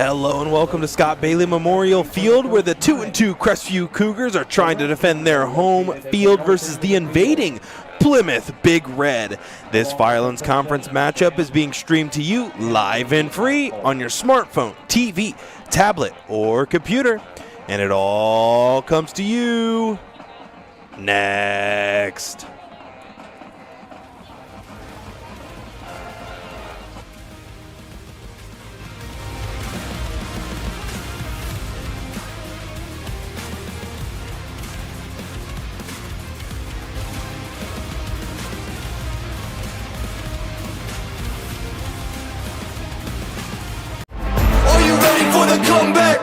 Hello and welcome to Scott Bailey Memorial Field, where the 2-2 Crestview Cougars are trying to defend their home field versus the invading Plymouth Big Red. This Firelands Conference matchup is being streamed to you live and free on your smartphone, TV, tablet, or computer. And it all comes to you next. For the comeback.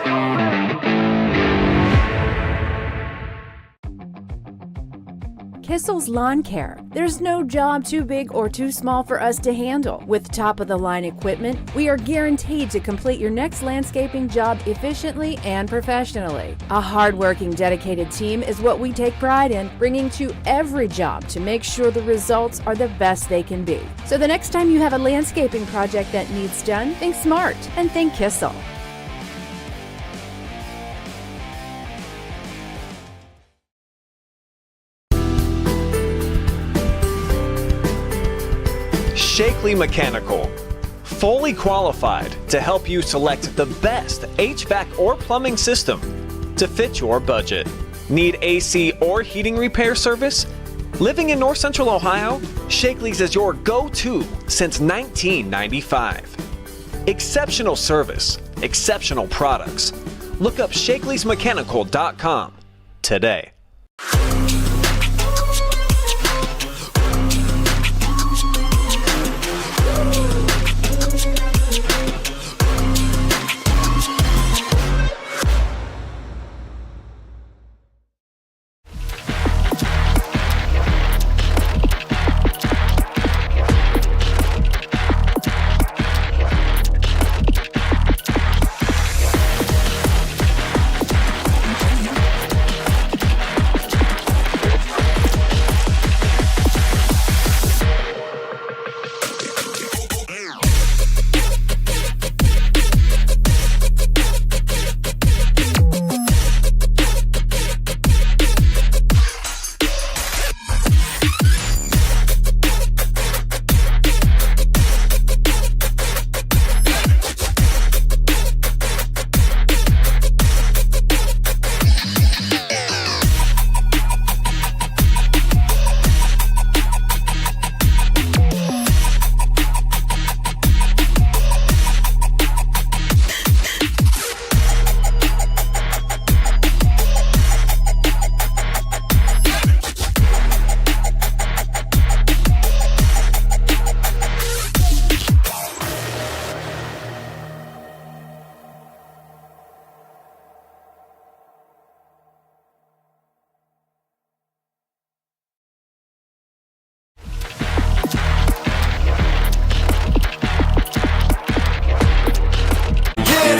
Kissel's Lawn Care. There's no job too big or too small for us to handle. With top-of-the-line equipment, we are guaranteed to complete your next landscaping job efficiently and professionally. A hard-working, dedicated team is what we take pride in, bringing to every job to make sure the results are the best they can be. So the next time you have a landscaping project that needs done, think smart and think Kissel. Shakley Mechanical, fully qualified to help you select the best HVAC or plumbing system to fit your budget. Need AC or heating repair service? Living in North Central Ohio, Shakley's is your go-to since 1995. Exceptional service, exceptional products. Look up shakleysmechanical.com today.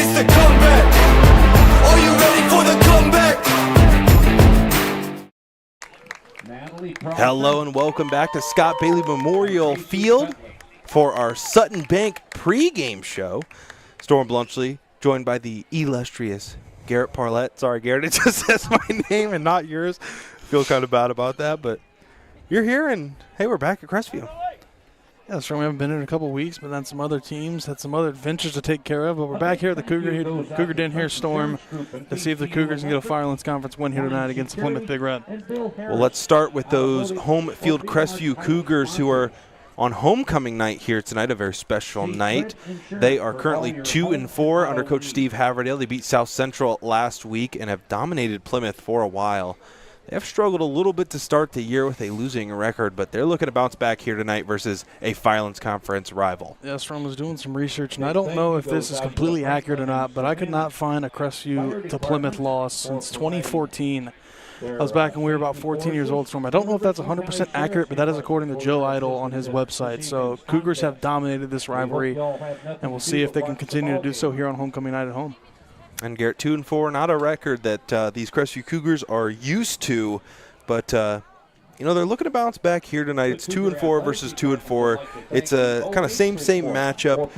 The comeback. Are you ready for the comeback? Hello and welcome back to Scott Bailey Memorial Field for our Sutton Bank pregame show. Storm Bluntschly, joined by the illustrious Garret Parlett. Sorry, Garret, it just says my name and not yours. Feel kind of bad about that, but you're here, and hey, we're back at Crestview. Yeah, that's right. We haven't been in a couple weeks, but then some other teams had some other adventures to take care of. But we're back here at the Cougar Den here, Storm, to see if the Cougars can get a Firelands Conference win here tonight against the Plymouth Big Red. Well, let's start with those home field Crestview Cougars who are on homecoming night here tonight, a very special night. They are currently 2-4 under Coach Steve Haverdale. They beat South Central last week and have dominated Plymouth for a while. They have struggled a little bit to start the year with a losing record, but they're looking to bounce back here tonight versus a Firelands Conference rival. Yeah, Storm was doing some research, and I don't know if this is completely accurate or not, but I could not find a Crestview to Plymouth loss since 2014. That was back when we were about 14 years old, Storm. I don't know if that's 100% accurate, but that is according to Joe Idle on his website. So Cougars have dominated this rivalry, and we'll see if they can continue to do so here on homecoming night at home. And Garret, 2-4, not a record that these Crestview Cougars are used to, but they're looking to bounce back here tonight. It's 2-4 versus 2-4. It's a kind of same matchup.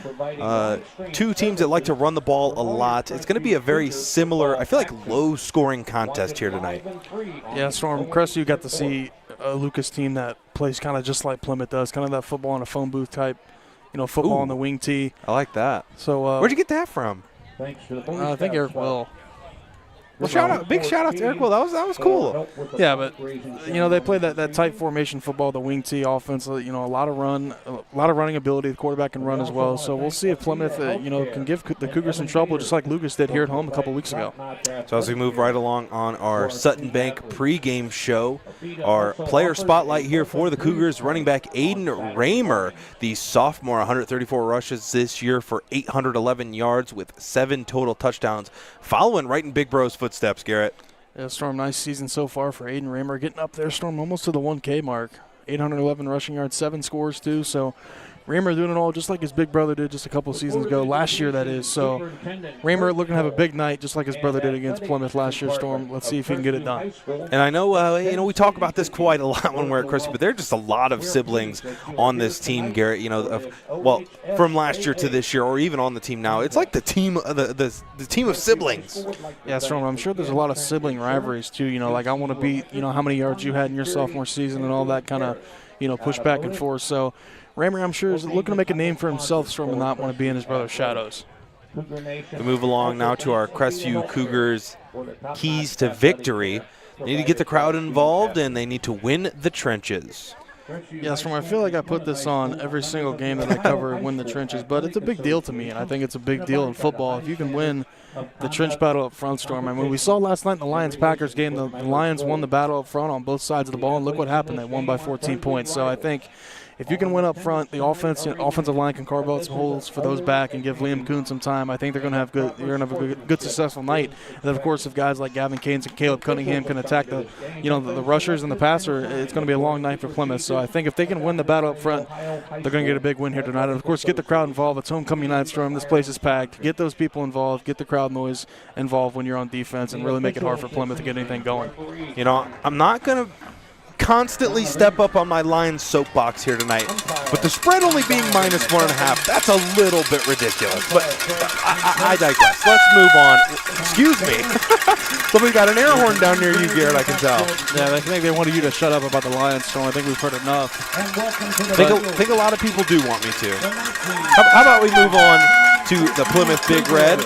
Two teams that like to run the ball a lot. It's going to be a very similar, I feel like, low-scoring contest here tonight. Yeah, Storm, Crestview got to see a Lucas team that plays kind of just like Plymouth does, kind of that football in a phone booth type, football on the wing tee. I like that. So where'd you get that from? I think Eric Will. Well, big shout out to Eric Will. That was cool. Yeah, but they play that tight formation football, the wing tee offense. A lot of running ability. The quarterback can run as well. So we'll see if Plymouth, can give the Cougars some trouble, just like Lucas did here at home a couple weeks ago. So as we move right along on our Sutton Bank pregame show, our player spotlight here for the Cougars, running back Aiden Raymer, the sophomore, 134 rushes this year for 811 yards with 7 total touchdowns, following right in Big Bro's footsteps, Garrett. Yeah, Storm, nice season so far for Aiden Raymer. Getting up there, Storm, almost to the 1K mark. 811 rushing yards, 7 scores too. So Raymer doing it all just like his big brother did just a couple seasons ago, last year that is. So Raymer looking to have a big night just like his brother did against Plymouth last year, Storm. Let's see if he can get it done. And I know, we talk about this quite a lot when we're at Crestview, but there are just a lot of siblings on this team, Garrett, from last year to this year or even on the team now. It's like the team the team of siblings. Yeah, Storm, I'm sure there's a lot of sibling rivalries too, like I want to beat, how many yards you had in your sophomore season and all that kind of, push back and forth. So Raymer, I'm sure, is looking to make a name for himself, Storm, and not want to be in his brother's shadows. We move along now to our Crestview Cougars keys to victory. They need to get the crowd involved, and they need to win the trenches. Yes, Storm, I feel like I put this on every single game that I cover, win the trenches, but it's a big deal to me, and I think it's a big deal in football. If you can win the trench battle up front, Storm. I mean, we saw last night in the Lions-Packers game, the Lions won the battle up front on both sides of the ball, and look what happened. They won by 14 points. So I think if you can win up front, the offensive line can carve out some holes for those back and give Liam Kuhn some time. I think you're going to have a good successful night. And then, of course, if guys like Gavin Keynes and Caleb Cunningham can attack the rushers and the passer, it's going to be a long night for Plymouth. So I think if they can win the battle up front, they're going to get a big win here tonight. And, of course, get the crowd involved. It's homecoming night, Storm. This place is packed. Get those people involved. Get the crowd noise involved when you're on defense and really make it hard for Plymouth to get anything going. I'm not going to constantly step up on my Lions soapbox here tonight, but the spread only being -1.5, that's a little bit ridiculous, but I digress. Let's move on. Excuse me. Somebody got an air horn down near you, Garrett, I can tell. Yeah, I think they wanted you to shut up about the Lions, so I think we've heard enough. I think a lot of people do want me to. How about we move on to the Plymouth Big Red?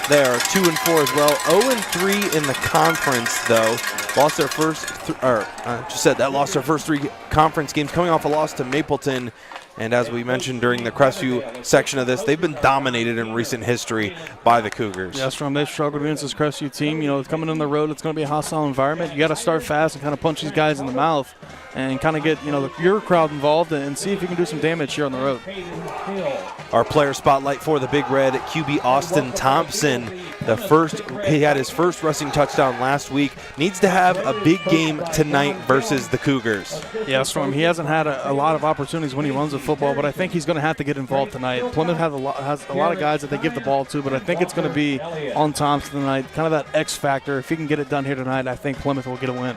They are 2-4 as well. 0-3 in the conference, though. Lost their first, lost their first 3 conference games, coming off a loss to Mapleton. And as we mentioned during the Crestview section of this, they've been dominated in recent history by the Cougars. Yes, Storm, they've struggled against this Crestview team. Coming on the road, it's going to be a hostile environment. You got to start fast and kind of punch these guys in the mouth and kind of get your crowd involved and see if you can do some damage here on the road. Our player spotlight for the Big Red, QB Austin Thompson. He had his first rushing touchdown last week. Needs to have a big game tonight versus the Cougars. Yeah, Storm, he hasn't had a lot of opportunities when he runs the football, but I think he's going to have to get involved tonight. Plymouth has a lot of guys that they give the ball to, but I think it's going to be on Thompson tonight, kind of that X factor. If he can get it done here tonight, I think Plymouth will get a win.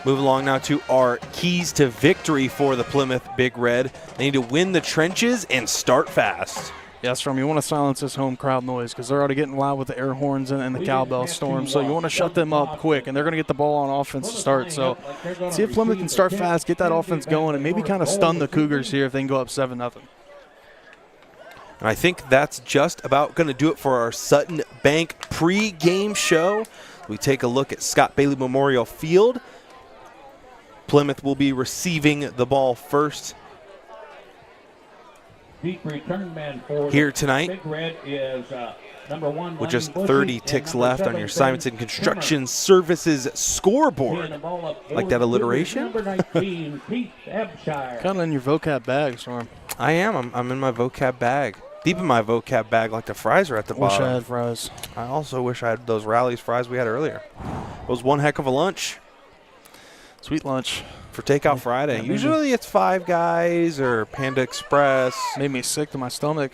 Move along now to our keys to victory for the Plymouth Big Red. They need to win the trenches and start fast. Yeah, Storm, you want to silence this home crowd noise because they're already getting loud with the air horns and the cowbell, Storm. So you want to shut them up quick, and they're going to get the ball on offense to start. So see if Plymouth can start fast, get that offense going, and maybe kind of stun the Cougars here if they can go up 7-0. And I think that's just about going to do it for our Sutton Bank pre-game show. We take a look at Scott Bailey Memorial Field. Plymouth will be receiving the ball first here tonight. With just 30 ticks left on your Simonson Construction Services scoreboard. Like that alliteration? Kind of in your vocab bag, Storm. I am. I'm in my vocab bag. Deep in my vocab bag, like the fries are at the bottom. Wish I had fries. I also wish I had those Rally's fries we had earlier. It was one heck of a lunch. Sweet lunch. For Takeout Friday. Usually it's Five Guys or Panda Express. Made me sick to my stomach.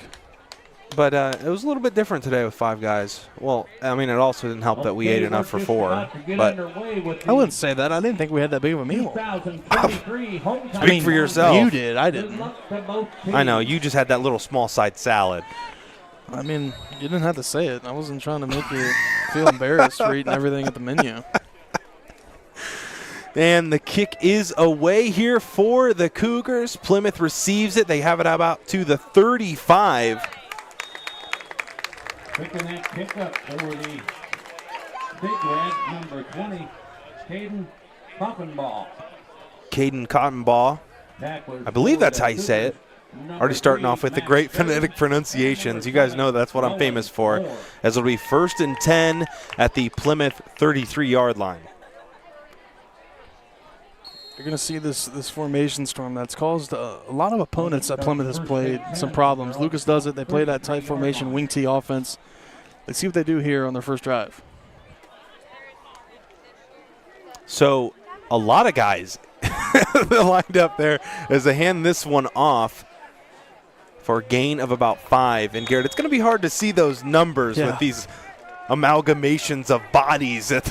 But it was a little bit different today with 5 guys. Well, I mean, it also didn't help that we ate enough for 4. But I wouldn't say that. I didn't think we had that big of a meal. Speak for yourself. You did. I didn't. I know. You just had that little small side salad. I mean, you didn't have to say it. I wasn't trying to make you feel embarrassed for eating everything at the menu. And the kick is away here for the Cougars. Plymouth receives it. They have it about to the 35. Picking that kick up for the Big Red, number 20, Caden Cottonball. Caden Cottonball. I believe that's how you say it. Already starting off with the great phonetic pronunciations. You guys know that's what I'm famous for. As it'll be 1st and 10 at the Plymouth 33-yard line. You're going to see this formation storm that's caused a lot of opponents that Plymouth has played some problems. Lucas does it. They play that tight formation wing tee offense. Let's see what they do here on their first drive. So a lot of guys lined up there as they hand this one off for a gain of about 5. And Garrett, it's going to be hard to see those numbers with these amalgamations of bodies at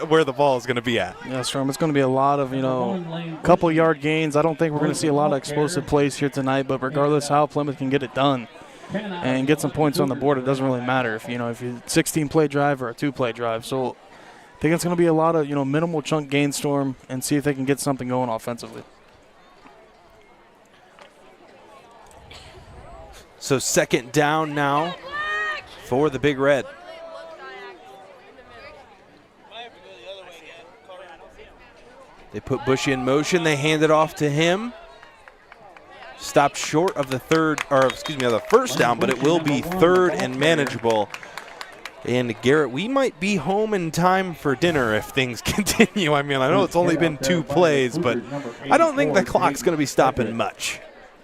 where the ball is going to be at. Yeah, Storm, it's going to be a lot of, couple yard gains. I don't think we're going to see a lot of explosive plays here tonight, but regardless how Plymouth can get it done and get some points on the board, it doesn't really matter if you 16-play drive or a 2-play drive. So I think it's going to be a lot of, minimal chunk gain, Storm, and see if they can get something going offensively. So 2nd down now for the Big Red. They put Bushy in motion. They hand it off to him. Stopped short of the the first down, but it will be 3rd and manageable. And Garrett, we might be home in time for dinner if things continue. I mean, I know it's only been 2 plays, but I don't think the clock's going to be stopping much.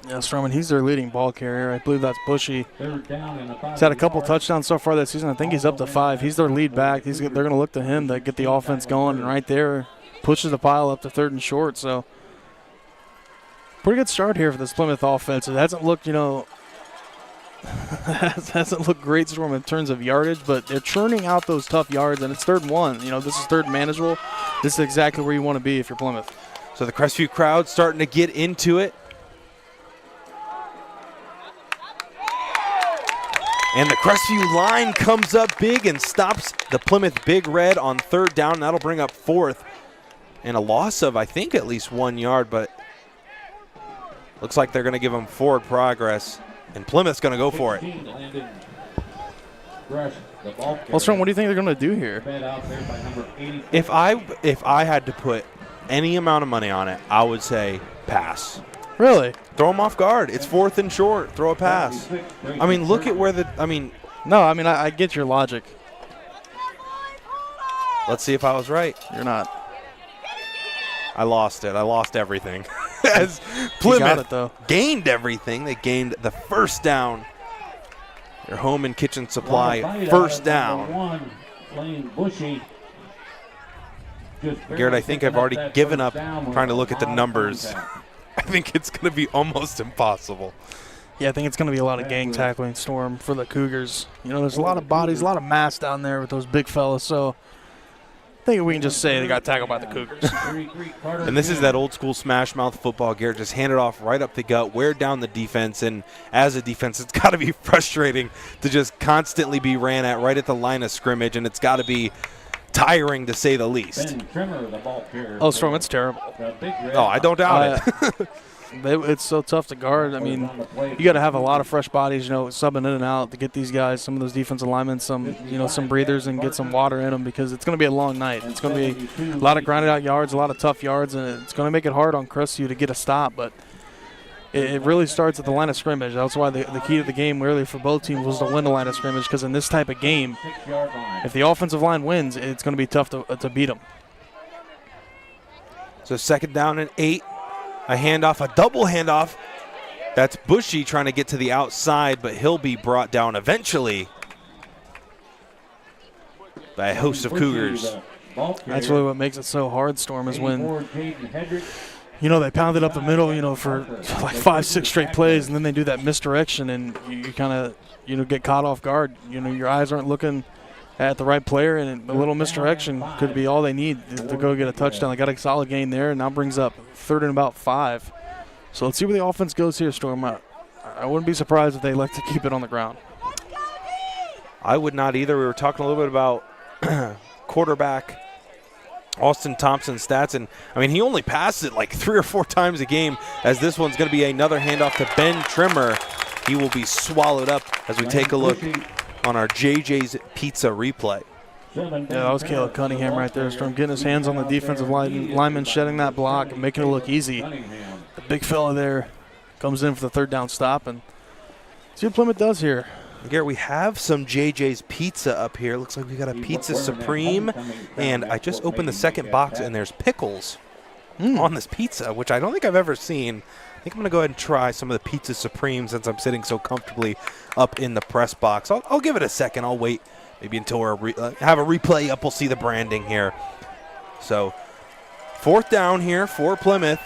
Yeah, Stroman, he's their leading ball carrier. I believe that's Bushy. He's had a couple touchdowns so far this season. I think he's up to 5. He's their lead back. They're going to look to him to get the offense going, and right there pushes the pile up to 3rd and short. So pretty good start here for this Plymouth offense. It hasn't looked, hasn't looked great, Storm, in terms of yardage, but they're churning out those tough yards, and it's 3rd and 1. This is 3rd and manageable. This is exactly where you want to be if you're Plymouth. So the Crestview crowd starting to get into it. And the Crestview line comes up big and stops the Plymouth Big Red on 3rd down. That'll bring up 4th. And a loss of, I think, at least 1 yard, but looks like they're going to give them forward progress. And Plymouth's going to go for it. Well, Storm, what do you think they're going to do here? If I had to put any amount of money on it, I would say pass. Really? Throw them off guard. It's 4th and short. Throw a pass. I mean, look at where No, I get your logic. Let's see if I was right. You're not. I lost it. I lost everything. As Plymouth got it, though. Gained everything. They gained the 1st down. Their home and kitchen supply 1st down. Garrett, I think I've already given up trying to look at the numbers. I think it's going to be almost impossible. Yeah, I think it's going to be a lot of gang tackling, Storm, for the Cougars. There's a lot of bodies, a lot of mass down there with those big fellas, so I think we can just say they got tackled by the Cougars. And this is that old school smash mouth football, Garrett. Just hand it off right up the gut, wear down the defense. And as a defense, it's got to be frustrating to just constantly be ran at right at the line of scrimmage. And it's got to be tiring to say the least. Oh, Storm, it's terrible. Oh, I don't doubt it. It's so tough to guard. I mean, you got to have a lot of fresh bodies, subbing in and out to get these guys, some of those defensive linemen, some breathers, and get some water in them, because it's going to be a long night. It's going to be a lot of grounded out yards, a lot of tough yards, and it's going to make it hard on Crestview to get a stop. But it really starts at the line of scrimmage. That's why the key to the game really for both teams was to win the line of scrimmage, because in this type of game, if the offensive line wins, it's going to be tough to beat them. So 2nd down and 8. A handoff, a double handoff. That's Bushy trying to get to the outside, but he'll be brought down eventually by a host of Cougars. That's really what makes it so hard, Storm, is when, they pound it up the middle, for like 5-6 straight plays, and then they do that misdirection, and you kind of get caught off guard. Your eyes aren't looking at the right player, and a little misdirection could be all they need to go get a touchdown. They got a solid gain there, and now brings up 3rd and about 5. So let's see where the offense goes here, Storm. I wouldn't be surprised if they like to keep it on the ground. I would not either. We were talking a little bit about quarterback Austin Thompson's stats, and he only passes it like 3 or 4 times a game, as this one's going to be another handoff to Ben Trimmer. He will be swallowed up as we take a look on our JJ's Pizza replay. Yeah, that was Caleb Cunningham right there. Storm getting his hands on the defensive lineman, shedding that block and making it look easy. The big fella there comes in for the 3rd down stop, and see what Plymouth does here. Garrett, we have some JJ's Pizza up here. Looks like we got a Pizza Supreme, and I just opened the second box, and there's pickles on this pizza, which I don't think I've ever seen. I think I'm going to go ahead and try some of the Pizza Supreme since I'm sitting so comfortably up in the press box. I'll give it a second. I'll wait maybe until we have a replay up. We'll see the branding here. So 4th down here for Plymouth.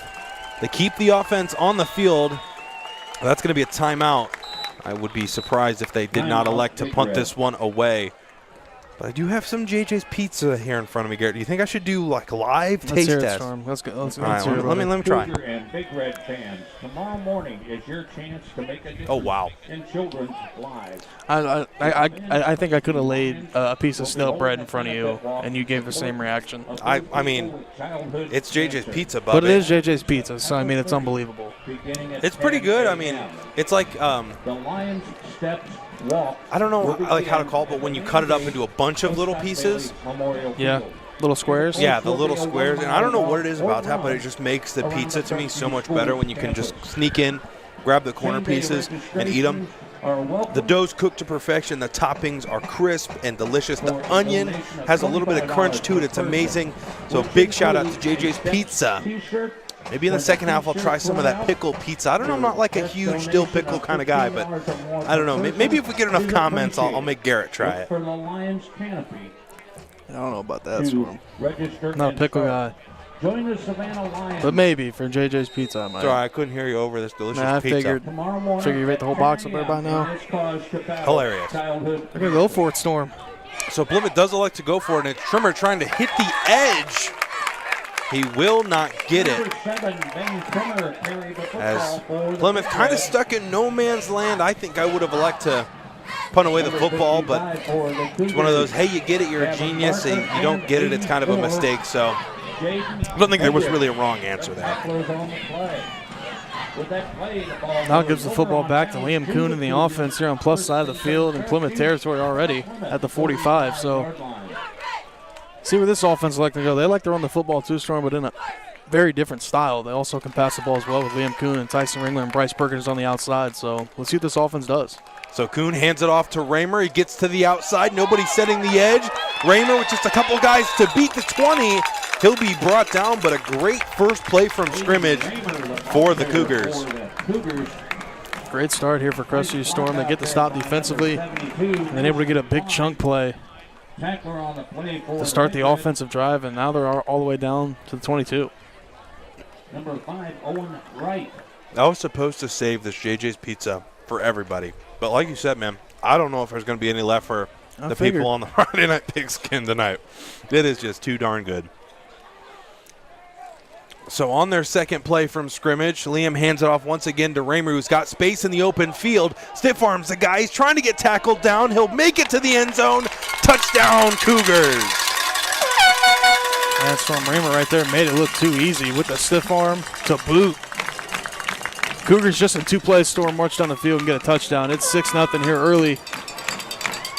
They keep the offense on the field. That's going to be a timeout. I would be surprised if they did not elect to punt this one away. But I do have some JJ's Pizza here in front of me, Garrett. Do you think I should do like live taste test? Storm. Let's go. Let's right, hear it. let me try. Cougar and Big Red fans, tomorrow morning is your chance to make a difference. Oh wow! In children's lives. I think I could have laid a piece of stale bread in front of you, and you gave the same reaction. I mean, it's JJ's Pizza, Bubba. But it is JJ's Pizza, so it's unbelievable. It's pretty good. It's like the Lions steps. I don't know like how to call it, but when you cut it up into a bunch of little pieces. Yeah, little squares. Yeah, the little squares. And I don't know what it is about that, but it just makes the pizza to me so much better when you can just sneak in, grab the corner pieces, and eat them. The dough's cooked to perfection. The toppings are crisp and delicious. The onion has a little bit of crunch to it. It's amazing. So big shout out to JJ's Pizza. Maybe in the second half I'll try some of that pickle pizza. I don't know, I'm not like a huge dill pickle kind of guy, but I don't know. Maybe if we get enough comments, I'll make Garrett try it. For the Lions canopy. I don't know about that, Storm. Not a pickle guy. Join the Savannah Lions. But maybe for JJ's Pizza, I might. Sorry, I couldn't hear you over this delicious I pizza. figured you ate the whole box up there by now. Hilarious. They're going to go for it, Storm. So Plymouth does elect to go for it, and it's Trimmer trying to hit the edge. He will not get it. As Plymouth kind of stuck in no man's land. I think I would have elected to punt away the football, but it's one of those, hey, you get it, you're a genius. You don't get it, it's kind of a mistake. So I don't think there was really a wrong answer there. Now gives the football back to Liam Kuhn in the offense here on plus side of the field in Plymouth territory already at the 45. So see where this offense like to go. They like to run the football too, Storm, but in a very different style. They also can pass the ball as well with Liam Kuhn and Tyson Ringler and Bryce Perkins on the outside. So let's see what this offense does. So Kuhn hands it off to Raymer. He gets to the outside. Nobody setting the edge. Raymer with just a couple guys to beat the 20. He'll be brought down, but a great first play from scrimmage for the Cougars. Great start here for Crestview Storm. They get the stop defensively and then able to get a big chunk play to start the offensive drive, and now they're all the way down to the 22. Number 5, Owen Wright. I was supposed to save this JJ's Pizza for everybody. But like you said, man, I don't know if there's going to be any left for the people on the Friday Night Pigskin tonight. It is just too darn good. So on their second play from scrimmage, Liam hands it off once again to Raymer, who's got space in the open field. Stiff arms the guy. He's trying to get tackled down. He'll make it to the end zone. Touchdown, Cougars. That's from Raymer right there. Made it look too easy with the stiff arm to boot. Cougars just in 2 plays, Storm march down the field and get a touchdown. It's 6-0 here early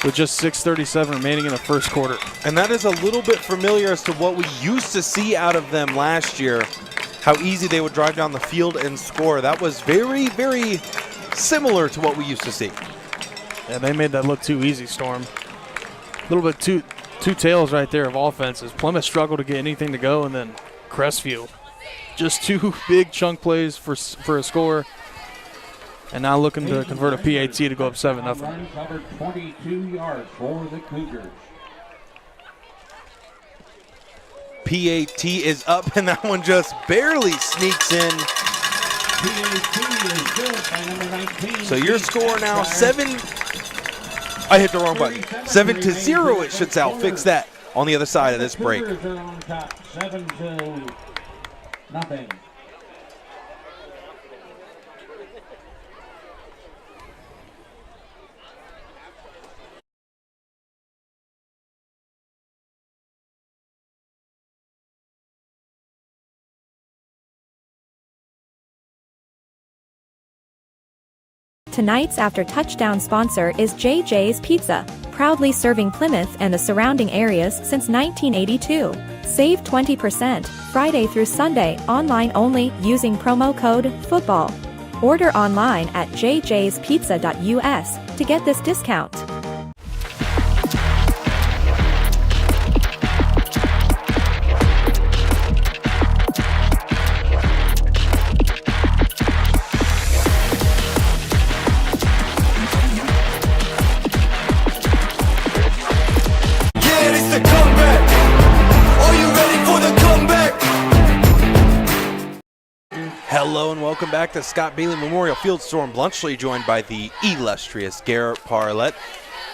with just 6:37 remaining in the first quarter. And that is a little bit familiar as to what we used to see out of them last year, how easy they would drive down the field and score. That was very, very similar to what we used to see. Yeah, they made that look too easy, Storm. A little bit two tails right there of offenses. Plymouth struggled to get anything to go, and then Crestview. Just 2 big chunk plays for a score. And now looking to convert a PAT to go up 7-0. Run covered 22 yards for the Cougars. PAT is up, and that one just barely sneaks in. So your score now 7. I hit the wrong button. 7-0 it should out. Fix that on the other side of this break. 7-0. Tonight's after touchdown sponsor is JJ's Pizza, proudly serving Plymouth and the surrounding areas since 1982. Save 20% Friday through Sunday online only using promo code FOOTBALL. Order online at jjspizza.us to get this discount. Hello and welcome back to Scott Bailey Memorial Field Storm. Bluntschly joined by the illustrious Garret Parlett.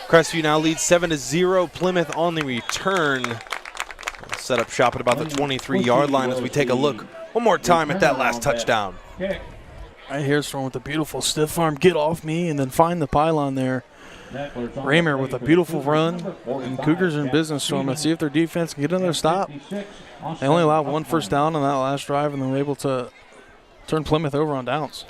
Crestview now leads 7-0. Plymouth on the return. We'll set up shop at about the 23-yard line as we take a look one more time at that last touchdown. Right here, Storm with a beautiful stiff arm. Get off me and then find the pylon there. Raymer with a beautiful run. And Cougars are in business, Storm. Let's see if their defense can get another stop. They only allowed one first down on that last drive, and they were able to turn Plymouth over on downs.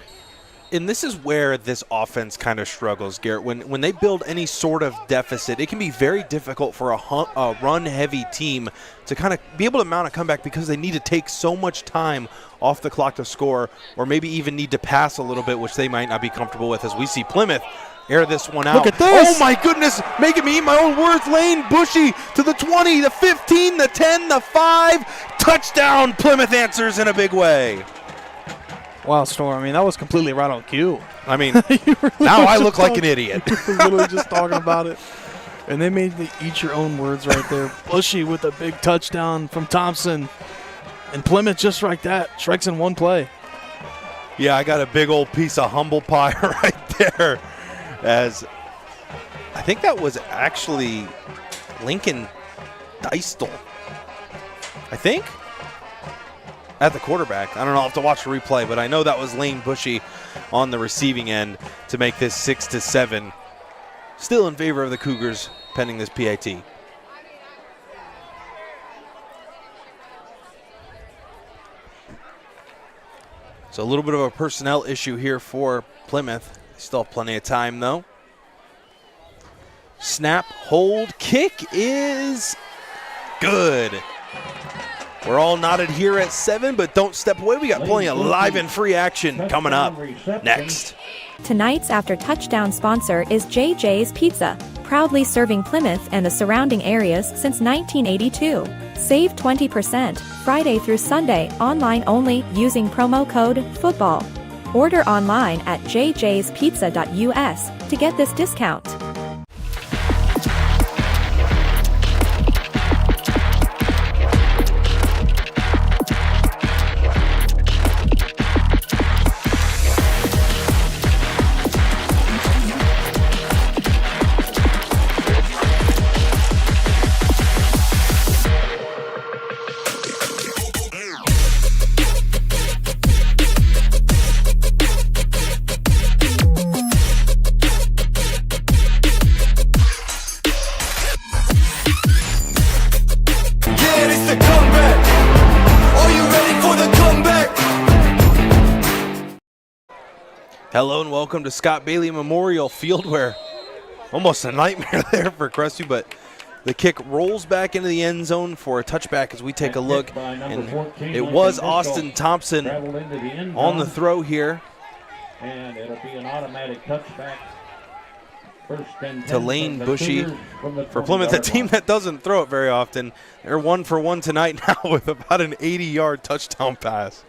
And this is where this offense kind of struggles, Garrett. When they build any sort of deficit, it can be very difficult for a run-heavy team to kind of be able to mount a comeback because they need to take so much time off the clock to score, or maybe even need to pass a little bit, which they might not be comfortable with, as we see Plymouth air this one out. Look at this. Oh, my goodness. Making me eat my own words. Lane Bushy to the 20, the 15, the 10, the 5. Touchdown. Plymouth answers in a big way. Wow, Storm. I mean, that was completely right on cue. I mean, now I look like an idiot. You were literally just talking about it. And they made me eat your own words right there. Bushy with a big touchdown from Thompson. And Plymouth, just like that, strikes in one play. Yeah, I got a big old piece of humble pie right there. As I think that was actually Lincoln Deistel, I think, at the quarterback. I don't know, I'll have to watch the replay, but I know that was Lane Bushy on the receiving end to make this 6-7. Still in favor of the Cougars pending this PAT. So a little bit of a personnel issue here for Plymouth. Still have plenty of time, though. Snap, hold, kick is good. We're all knotted here at 7, but don't step away. We got plenty of live and free action coming up next. Tonight's after touchdown sponsor is JJ's Pizza, proudly serving Plymouth and the surrounding areas since 1982. Save 20% Friday through Sunday online only using promo code FOOTBALL. Order online at jjspizza.us to get this discount. Hello and welcome to Scott Bailey Memorial Field, where almost a nightmare there for Crestview, but the kick rolls back into the end zone for a touchback as we take a look. And it was Austin Thompson on the throw here. And it'll be an automatic touchback. To Lane Bushy for Plymouth, a team that doesn't throw it very often. They're 1 for 1 tonight now with about an 80-yard touchdown pass.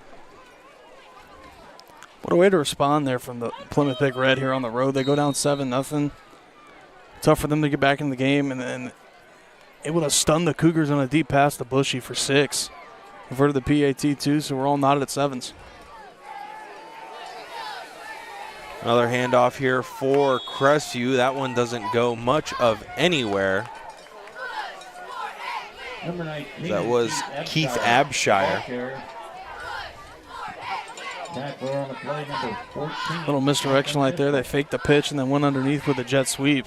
What a way to respond there from the Plymouth Big Red here on the road. They go down 7-0. Tough for them to get back in the game, and then able to stun the Cougars on a deep pass to Bushy for 6. Converted the PAT too, so we're all knotted at 7s. Another handoff here for Crestview. That one doesn't go much of anywhere. Number 19, That was Keith Abshire. Tackler on the play, number 14. Little misdirection right there. They faked the pitch and then went underneath with a jet sweep.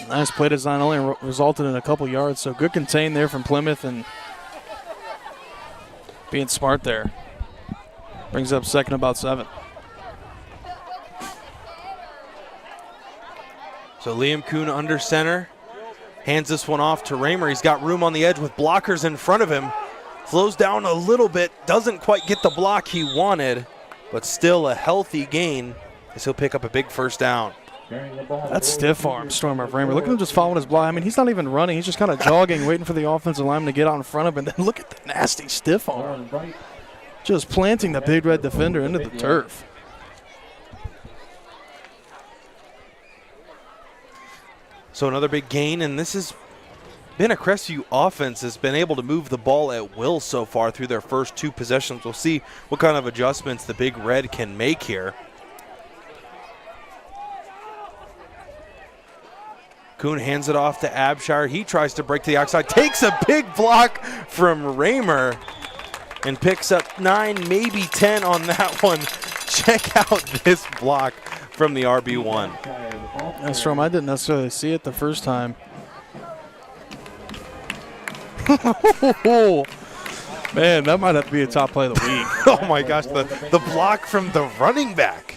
Nice play design, only resulted in a couple yards. So good contain there from Plymouth and being smart there. Brings up second about 7. So Liam Kuhn under center. Hands this one off to Raymer. He's got room on the edge with blockers in front of him. Slows down a little bit. Doesn't quite get the block he wanted, but still a healthy gain as he'll pick up a big first down. That's stiff arm, Stormer Raymer. Look at him just following his block. I mean, he's not even running. He's just kind of jogging, waiting for the offensive lineman to get out in front of him. And then look at the nasty stiff arm. Just planting the big red defender into the turf. So another big gain, and this has been a Crestview offense that's been able to move the ball at will so far through their first 2 possessions. We'll see what kind of adjustments the Big Red can make here. Kuhn hands it off to Abshire. He tries to break to the outside, takes a big block from Raymer, and picks up 9, maybe 10 on that one. Check out this block from the RB1. Yeah, Storm, I didn't necessarily see it the first time. Man, that might have to be a top play of the week. Oh my gosh, the block from the running back.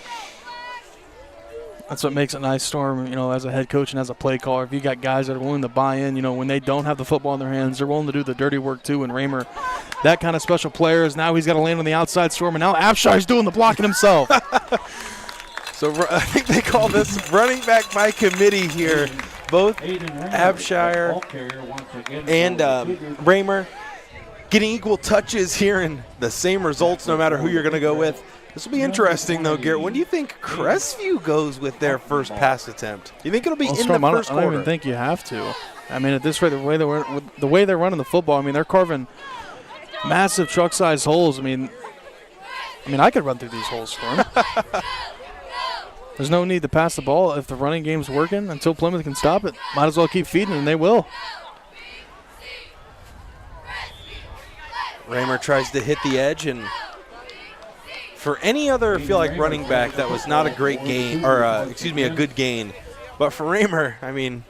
That's what makes it nice, Storm, you know, as a head coach and as a play caller. If you got guys that are willing to buy in, you know, when they don't have the football in their hands, they're willing to do the dirty work too. And Raymer, that kind of special player, is now he's got to land on the outside, Storm, and now Abshire's doing the blocking himself. So I think they call this running back by committee here. Both Abshire and Raymer getting equal touches here and the same results no matter who you're going to go with. This will be interesting, though, Garrett. When do you think Crestview goes with their first pass attempt? Do you think it'll be in the first quarter? I don't even think you have to. I mean, at this rate, the way they're running the football, I mean, they're carving massive truck-sized holes. I mean, I could run through these holes, Storm. There's no need to pass the ball if the running game's working until Plymouth can stop it. Might as well keep feeding, and they will. Raymer tries to hit the edge, and for any other, feel like running back, that was not a great gain, or a good gain. But for Raymer, I mean,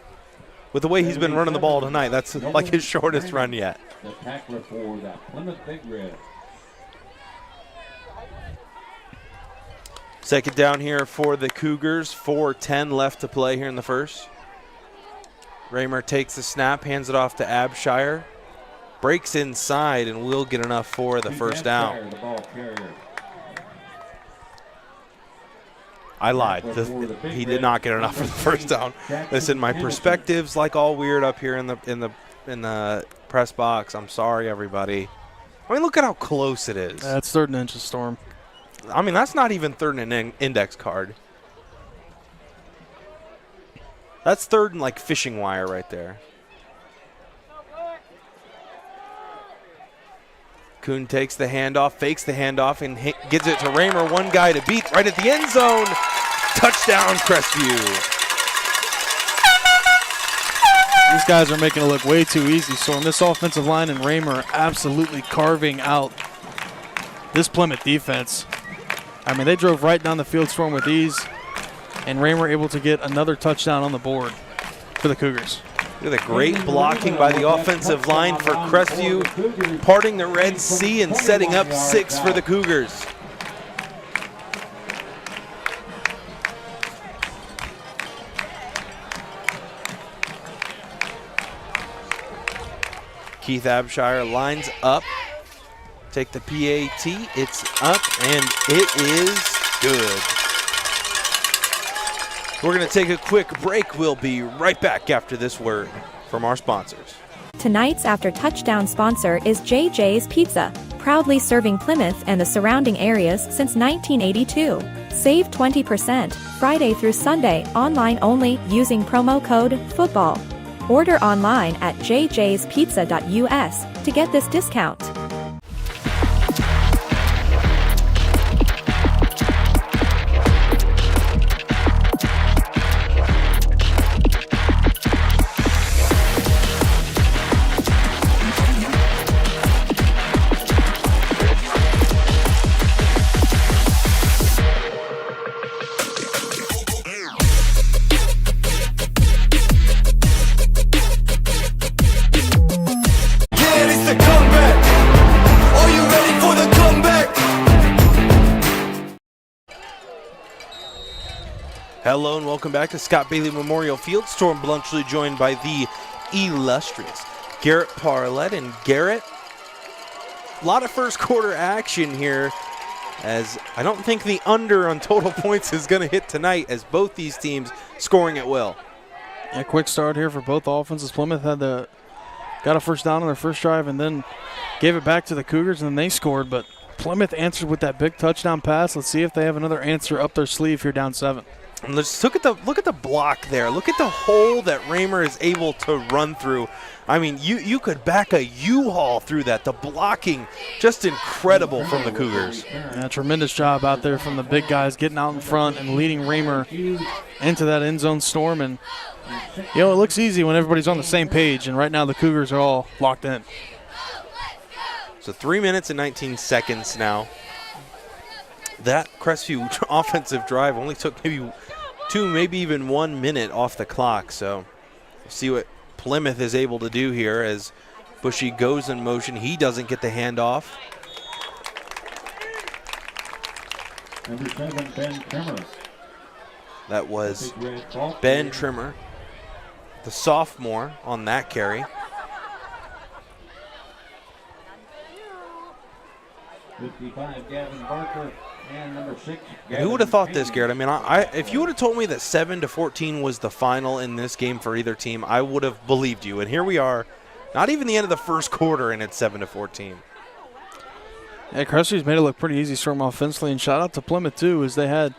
with the way he's been running the ball tonight, that's like his shortest run yet. The tackler for that Plymouth Big Red. Second down here for the Cougars. 4:10 left to play here in the first. Raymer takes the snap, hands it off to Abshire. Breaks inside and will get enough for the first down. I lied. He did not get enough for the first down. Listen, my perspective's like all weird up here in the press box. I'm sorry, everybody. I mean, look at how close it is. That's 3rd and inches, Storm. I mean, that's not even 3rd and an index card. That's 3rd and like fishing wire right there. Kuhn takes the handoff, fakes the handoff, and gives it to Raymer. One guy to beat right at the end zone. Touchdown, Crestview. These guys are making it look way too easy, Storm. This offensive line and Raymer are absolutely carving out this Plymouth defense. I mean, they drove right down the field, Storm, with ease, and Raymer able to get another touchdown on the board for the Cougars. Look at the great blocking by the offensive line for Crestview, parting the Red Sea and setting up 6 for the Cougars. Keith Abshire lines up. Take the PAT. It's up, and it is good. We're going to take a quick break. We'll be right back after this word from our sponsors. Tonight's After Touchdown sponsor is JJ's Pizza, proudly serving Plymouth and the surrounding areas since 1982. Save 20% Friday through Sunday online only using promo code FOOTBALL. Order online at jjspizza.us to get this discount. Hello and welcome back to Scott Bailey Memorial Field. Storm Bluntschly joined by the illustrious Garret Parlett and Garret. A lot of first quarter action here, as I don't think the under on total points is going to hit tonight, as both these teams scoring at will. A quick start here for both offenses. Plymouth got a first down on their first drive and then gave it back to the Cougars, and then they scored. But Plymouth answered with that big touchdown pass. Let's see if they have another answer up their sleeve here down 7. And let's look at the block there. Look at the hole that Raymer is able to run through. I mean, you could back a U-Haul through that. The blocking, just incredible from the Cougars. Yeah, tremendous job out there from the big guys getting out in front and leading Raymer into that end zone storm. And, it looks easy when everybody's on the same page, and right now the Cougars are all locked in. So 3 minutes and 19 seconds now. That Crestview offensive drive only took maybe 2, maybe even 1 minute off the clock. So we'll see what Plymouth is able to do here as Bushy goes in motion. He doesn't get the handoff. Number 7, Ben Trimmer. That was Ben Trimmer, the sophomore, on that carry. 55, Gavin Barker. And number 6. And who would have thought this, Garrett? I mean, if you would have told me that 7-14 was the final in this game for either team, I would have believed you. And here we are, not even the end of the first quarter, and it's 7-14. Yeah, Crestview's made it look pretty easy, Storm, offensively. And shout out to Plymouth, too, as they had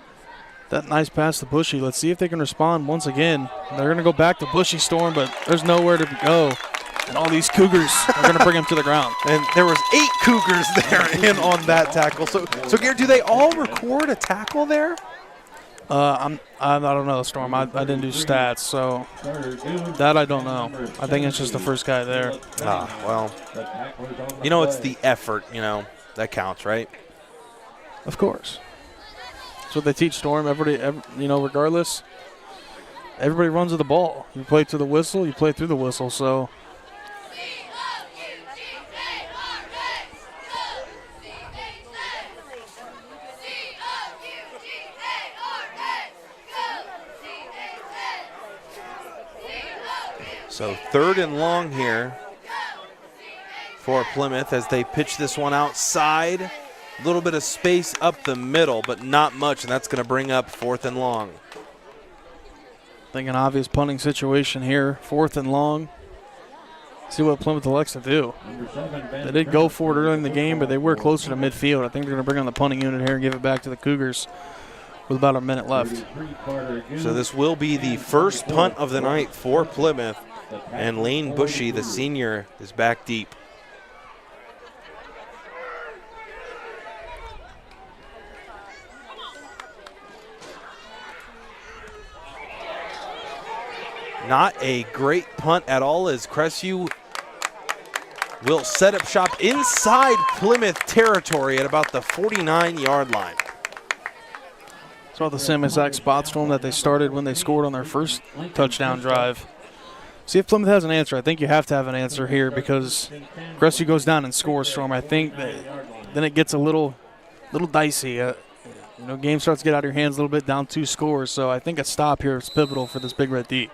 that nice pass to Bushy. Let's see if they can respond once again. They're going to go back to Bushy, Storm, but there's nowhere to go. And all these Cougars are going to bring him to the ground. And there was 8 Cougars there in on that tackle. So Garrett, do they all record a tackle there? I don't know, Storm. I didn't do stats, so that I don't know. I think it's just the first guy there. Well, it's the effort, that counts, right? Of course. That's what they teach, Storm. Regardless, everybody runs with the ball. You play to the whistle, you play through the whistle, so. So 3rd and long here for Plymouth as they pitch this one outside. A little bit of space up the middle, but not much, and that's going to bring up 4th and long. I think an obvious punting situation here, 4th and long. See what Plymouth elects to do. They did go for it early in the game, but they were closer to midfield. I think they're going to bring on the punting unit here and give it back to the Cougars with about a minute left. So this will be the first punt of the night for Plymouth. And Lane Bushy, the senior, is back deep. Not a great punt at all, as Crestview will set up shop inside Plymouth territory at about the 49-yard line. It's about the same exact spot, Storm, that they started when they scored on their first touchdown drive. See if Plymouth has an answer. I think you have to have an answer here because Crestview goes down and scores, Storm. I think that then it gets a little dicey. Game starts to get out of your hands a little bit, down 2 scores. So I think a stop here is pivotal for this Big Red D.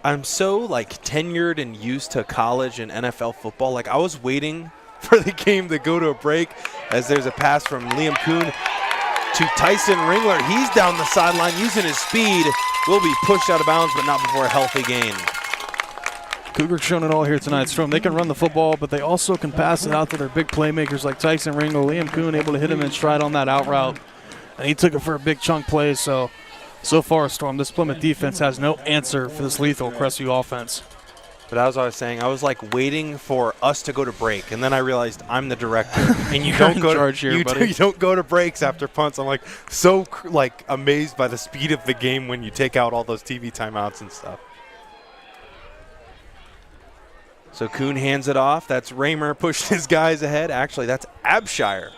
I'm so tenured and used to college and NFL football. I was waiting for the game to go to a break as there's a pass from Liam Kuhn to Tyson Ringler. He's down the sideline using his speed. Will be pushed out of bounds, but not before a healthy gain. Cougars showing it all here tonight, Storm. They can run the football, but they also can pass it out to their big playmakers like Tyson Ringler. Liam Kuhn able to hit him in stride on that out route, and he took it for a big chunk play. So far, Storm, this Plymouth defense has no answer for this lethal Crestview offense. But as I was saying, I was waiting for us to go to break, and then I realized I'm the director, and you don't go you don't go to breaks after punts. I'm so amazed by the speed of the game when you take out all those TV timeouts and stuff. So Kuhn hands it off. That's Raymer pushing his guys ahead. Actually, that's Abshire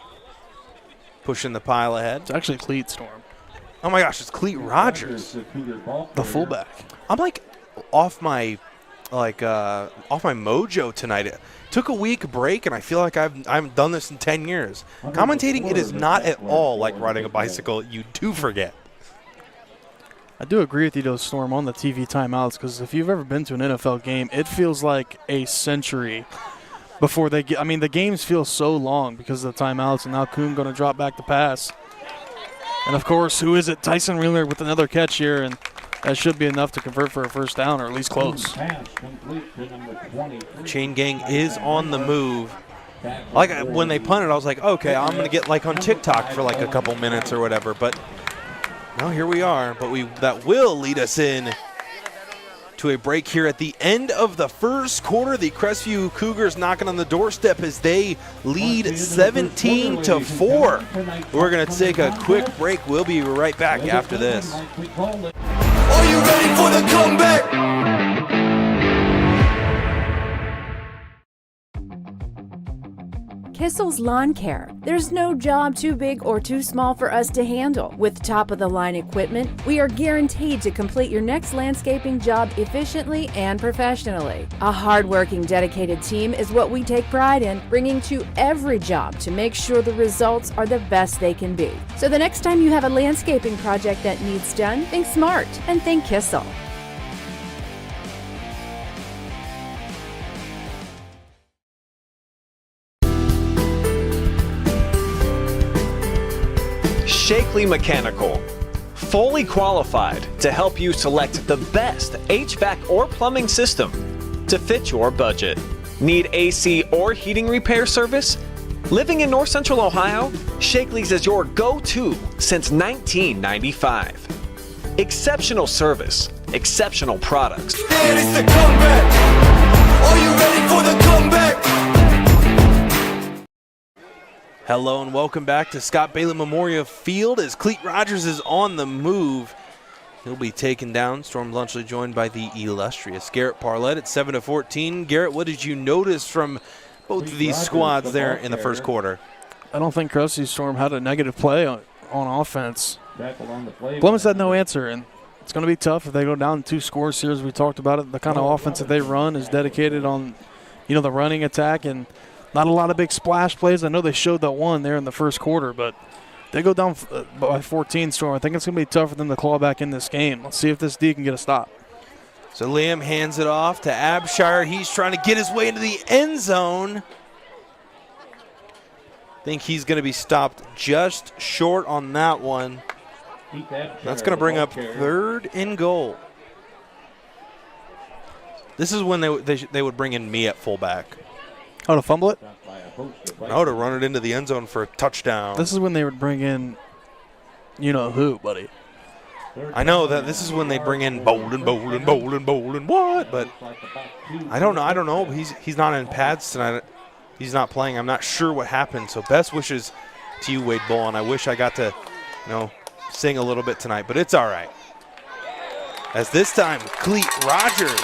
pushing the pile ahead. It's actually Cleat, Storm. Oh my gosh, it's Cleat Rogers, the fullback. I'm off my mojo tonight. It took a week break, and I feel like I haven't done this in 10 years. Commentating, it is not at all like riding a bicycle. You do forget. I do agree with you, though, Storm, on the TV timeouts, because if you've ever been to an NFL game, it feels like a century before they get – I mean, the games feel so long because of the timeouts, and now Kuhn going to drop back the pass. And, of course, who is it? Tyson Wheeler with another catch here, and that should be enough to convert for a first down, or at least close. Chain gang is on the move. Like when they punted, I was like, okay, I'm going to get like on TikTok for like a couple minutes or whatever, but – now here we are, but that will lead us in to a break here at the end of the first quarter. The Crestview Cougars knocking on the doorstep as they lead 17-4. We're going to take a quick break. We'll be right back after this. Are you ready for the comeback? Kissel's Lawn Care. There's no job too big or too small for us to handle. With top-of-the-line equipment, we are guaranteed to complete your next landscaping job efficiently and professionally. A hard-working, dedicated team is what we take pride in, bringing to every job to make sure the results are the best they can be. So the next time you have a landscaping project that needs done, think smart and think Kissel. Shakley Mechanical, fully qualified to help you select the best HVAC or plumbing system to fit your budget. Need AC or heating repair service? Living in North Central Ohio, Shakley's is your go-to since 1995. Exceptional service, exceptional products. And it's the comeback. Are you ready for the comeback? Hello and welcome back to Scott Bailey Memorial Field as Cleet Rogers is on the move. He'll be taken down. Storm Bluntschly joined by the illustrious Garret Parlett at 7-14. Garret, what did you notice from both of these squads there in the first quarter? I don't think Crestview Storm had a negative play on offense. Plymouth had no answer, and it's going to be tough if they go down 2 scores here, as we talked about it. The kind of offense that they run is dedicated on, the running attack, and not a lot of big splash plays. I know they showed that one there in the first quarter, but they go down by 14, Storm. I think it's going to be tough for them to claw back in this game. Let's see if this D can get a stop. So Liam hands it off to Abshire. He's trying to get his way into the end zone. I think he's going to be stopped just short on that one. That's going to bring up 3rd and goal. This is when they would bring in me at fullback. Oh, to fumble it? No, to run it into the end zone for a touchdown. This is when they would bring in who, buddy. I know that this is when they bring in Bolden, what? But I don't know. He's not in pads tonight. He's not playing. I'm not sure what happened. So best wishes to you, Wade Bull, and I wish I got to, sing a little bit tonight, but it's all right. As this time, Cleet Rogers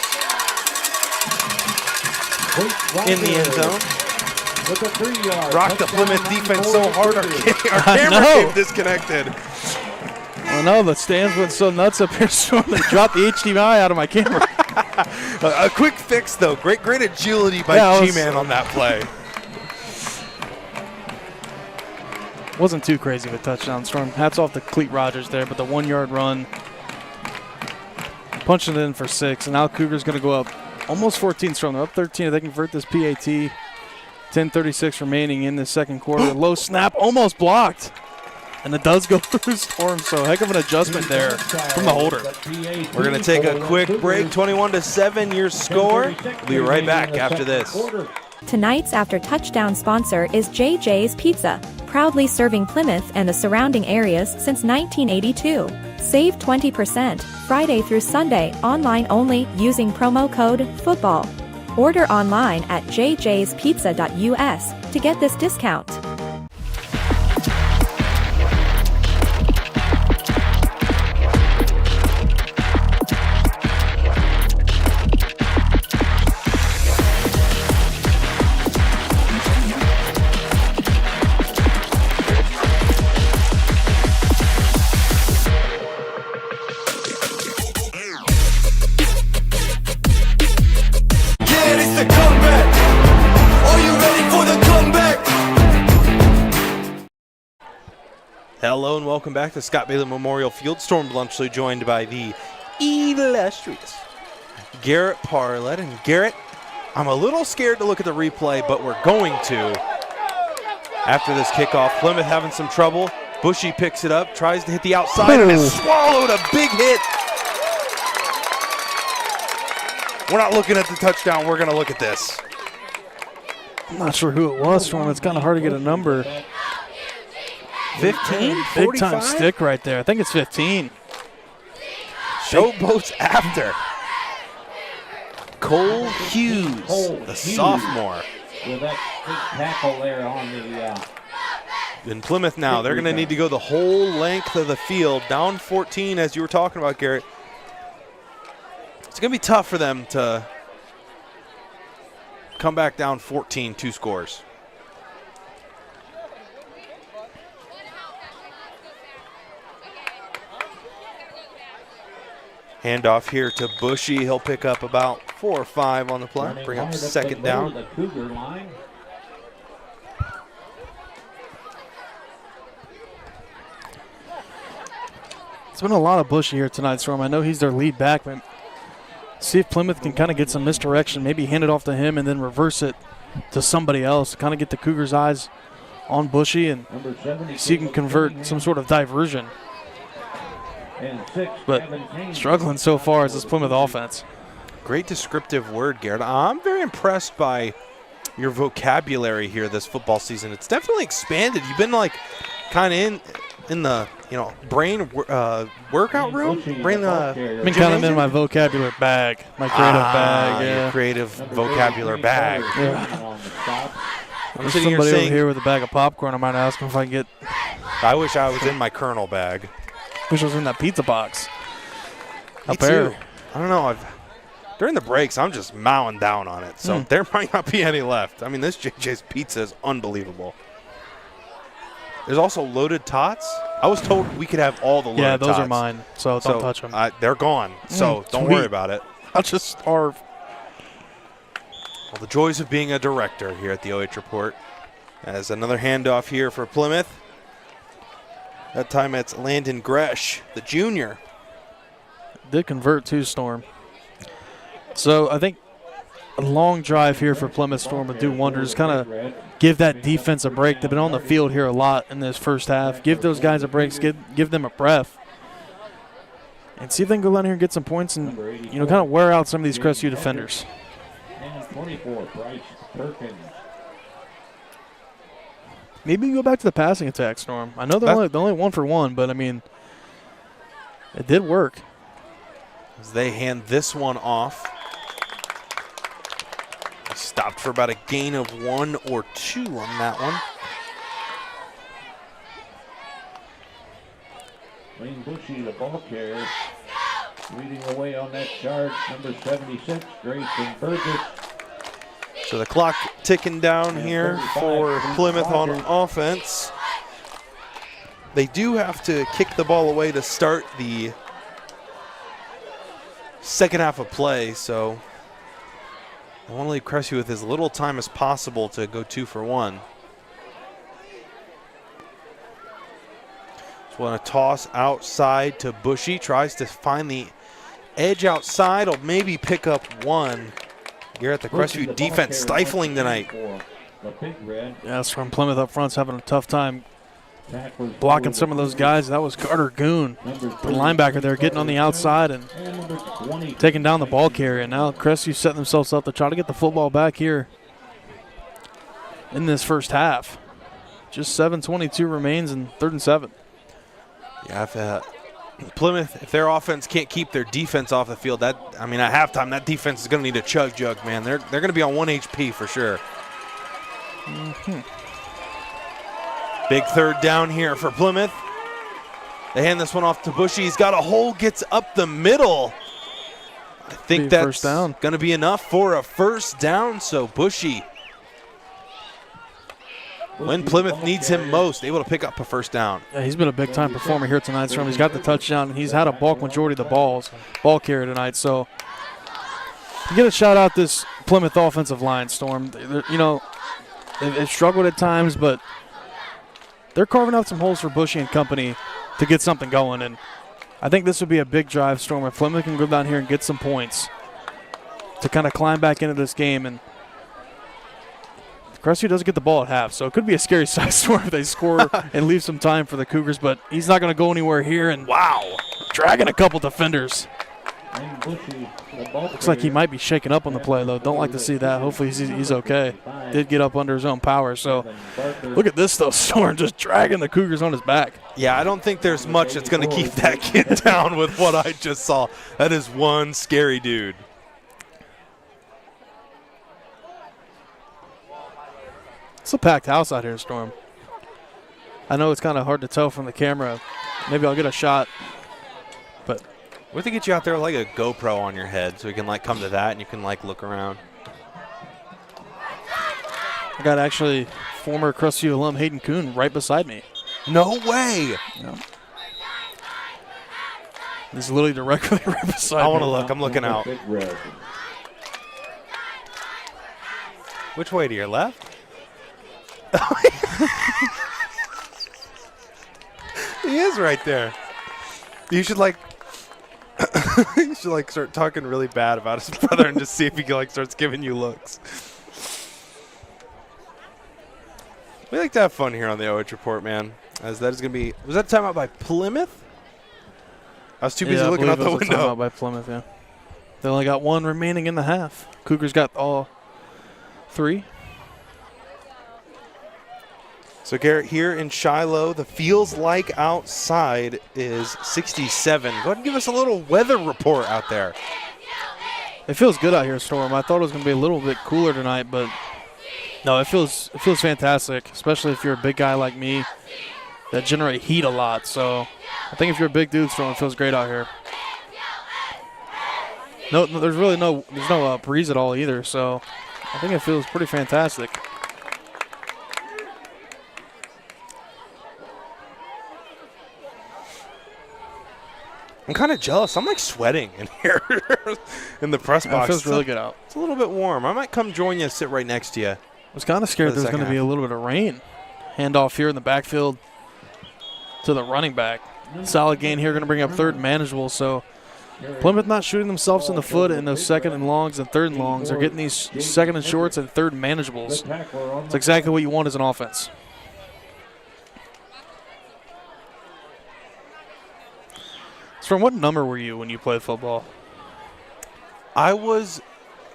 in the end zone. Rocked the Plymouth defense so hard our camera came disconnected. I know, the stands went so nuts up here, so they dropped the HDMI out of my camera. A quick fix, though. Great agility by G-Man on that play. Wasn't too crazy of a touchdown, Storm. Hats off to Cleet Rogers there, but the 1-yard run, punching it in for 6, and now Cougars going to go up almost 14, Storm. They're up 13. If they convert this PAT, 10:36 remaining in the second quarter. Low snap, almost blocked. And it does go through Storm, so heck of an adjustment there from the holder. We're going to take a quick break. 21-7 your score. We'll be right back after this. Tonight's After Touchdown sponsor is JJ's Pizza, proudly serving Plymouth and the surrounding areas since 1982. Save 20% Friday through Sunday online only using promo code FOOTBALL. Order online at jjspizza.us to get this discount. Hello and welcome back to Scott Bailey Memorial Field. Storm Bluntschly joined by the illustrious Garret Parlett. And Garret, I'm a little scared to look at the replay, but we're going to. After this kickoff, Plymouth having some trouble. Bushy picks it up, tries to hit the outside, and has swallowed a big hit. We're not looking at the touchdown. We're going to look at this. I'm not sure who it was, Storm. It's kind of hard to get a number. 15? Big time stick right there. I think it's 15. Showboats after. Cole Hughes, the sophomore. With that big tackle there on the In Plymouth now, they're going to need to go the whole length of the field. Down 14, as you were talking about, Garret. It's going to be tough for them to come back down 14, 2 scores. Handoff here to Bushy. He'll pick up about 4 or 5 on the play. Bring up second down. The Cougar line. It's been a lot of Bushy here tonight, Storm. I know he's their lead back, but see if Plymouth can kind of get some misdirection, maybe hand it off to him and then reverse it to somebody else, kind of get the Cougars' eyes on Bushy and see if you can convert some sort of diversion. But struggling so far is this Plymouth offense. Great descriptive word, Garret. I'm very impressed by your vocabulary here this football season. It's definitely expanded. You've been like kind of in the brain workout room. I've been kind of in my vocabulary bag, my creative bag. Yeah, your creative vocabulary bag. Yeah. I'm sitting here somebody saying, over here with a bag of popcorn. I might ask him if I can get. I wish I was in my Colonel bag. Wish I was in that pizza box. Me too. I don't know. During the breaks, I'm just mowing down on it. So there might not be any left. I mean, this JJ's pizza is unbelievable. There's also loaded tots. I was told we could have all the loaded tots. Yeah, those are mine. So don't touch them. They're gone. So don't worry about it. I'll just starve. Well, the joys of being a director here at the OH Report. As another handoff here for Plymouth. That time it's Landon Gresh, the junior. Did convert to Storm. So I think a long drive here for Plymouth Storm would do wonders. Kind of give that defense a break. They've been on the field here a lot in this first half. Give those guys a break. Give them a breath. And see if they can go down here and get some points and kind of wear out some of these Crestview defenders. And 24, Bryce Perkins. Maybe you go back to the passing attack, Storm. I know they're only 1 for 1, but I mean, it did work. As they hand this one off. Stopped for about a gain of 1 or 2 on that one. Wayne Bushy, the ball carrier, leading away on that charge, number 76, Grayson Burgess. So the clock ticking down here for Plymouth on offense. They do have to kick the ball away to start the second half of play, so I want to leave Crestview with as little time as possible to go 2 for 1. Just want to toss outside to Bushy. Tries to find the edge outside. Will maybe pick up 1. Garret, the Crestview defense stifling tonight. Yeah, that's from Plymouth up front's having a tough time blocking some of those guys. That was Carter Goon, the linebacker there, getting on the outside and taking down the ball carrier. Now Crestview setting themselves up to try to get the football back here in this first half. Just 7:22 remains and 3rd and 7. Yeah, if Plymouth, if their offense can't keep their defense off the field, at halftime, that defense is going to need a chug jug, man. They're going to be on 1 HP for sure. Big 3rd down here for Plymouth. They hand this one off to Bushy. He's got a hole, gets up the middle. I think that's going to be enough for a first down. So Bushy, when Plymouth needs him most, able to pick up a first down. Yeah, he's been a big-time performer here tonight, Storm. He's got the touchdown, and he's had a bulk majority of the ball carrier tonight. So you get a shout-out this Plymouth offensive line, Storm. They've struggled at times, but they're carving out some holes for Bushy and company to get something going. And I think this would be a big drive, Storm, if Plymouth can go down here and get some points to kind of climb back into this game. And Crestview doesn't get the ball at half, so it could be a scary side, Storm, if they score and leave some time for the Cougars. But he's not going to go anywhere here. And wow, dragging a couple defenders. Looks like he might be shaken up on the play, though. Don't like to see that. Hopefully he's okay. Did get up under his own power. So look at this, though. Storm just dragging the Cougars on his back. Yeah, I don't think there's much that's going to keep that kid down with what I just saw. That is one scary dude. It's a packed house out here, Storm. I know it's kind of hard to tell from the camera. Maybe I'll get a shot. But we have to get you out there with like a GoPro on your head so we can like come to that and you can like look around. I got actually former Crestview alum Hayden Kuhn right beside me. No way. No. He's literally directly right beside me. I want to look. I'm looking out. Which way, to your left? He is right there. You should like you should like start talking really bad about his brother and just see if he like starts giving you looks. We like to have fun here on the OH Report, man. As that is going to be, was that timeout by Plymouth? I was too busy looking out the window. Timeout by Plymouth, yeah. They only got one remaining in the half. Cougars got all three. So Garrett, here in Shiloh, the feels like outside is 67. Go ahead and give us a little weather report out there. It feels good out here, Storm. I thought it was going to be a little bit cooler tonight, but no, it feels fantastic, especially if you're a big guy like me that generate heat a lot. So I think if you're a big dude, Storm, it feels great out here. No, there's really no breeze at all either, so I think it feels pretty fantastic. I'm kind of jealous. I'm like sweating in here in the press box. It feels really good out. It's a little bit warm. I might come join you and sit right next to you. I was kind of scared there was going to be a little bit of rain. Handoff here in the backfield to the running back. Solid gain here, going to bring up third and manageable. So Plymouth not shooting themselves in the foot in those second and longs and third and longs. They're getting these second and shorts and third and manageables. It's exactly what you want as an offense. So from what number were you when you played football? I was,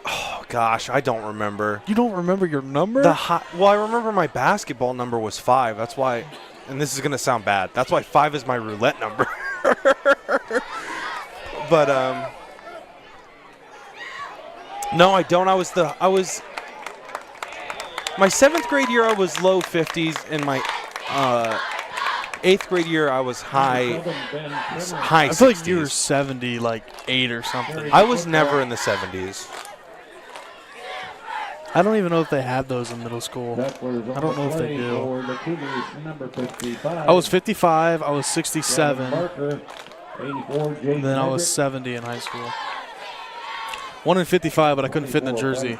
oh gosh, I don't remember. You don't remember your number? Well, I remember my basketball number was 5. That's why, and this is going to sound bad, that's why 5 is my roulette number. But no, I don't. I was my 7th grade year I was low 50s, and my 8th grade year I was high 60s. I feel like you were 70, like 8 or something. I was never in the 70s. I don't even know if they had those in middle school. I don't know if they do. I was 55, I was 67, and then I was 70 in high school. 1 in 55, but I couldn't fit in the jersey.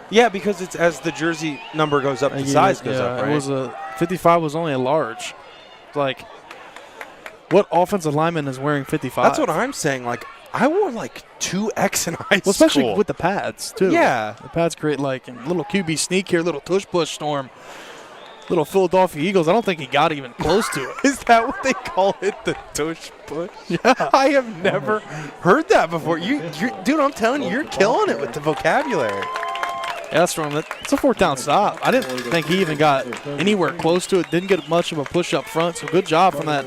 Yeah, because it's as the jersey number goes up, the size goes up, right? It was 55 was only a large. Like, what offensive lineman is wearing 55? That's what I'm saying. Like, I wore like 2X in high school. Especially with the pads, too. Yeah. The pads create like a little QB sneak here, little tush push Storm. Little Philadelphia Eagles. I don't think he got even close to it. Is that what they call it, the tush push? Yeah. I have never heard that before. Dude, I'm telling you, you're killing it with the vocabulary. Yeah, Storm, it's a 4th down stop. I didn't think he even got anywhere close to it. Didn't get much of a push up front. So good job from that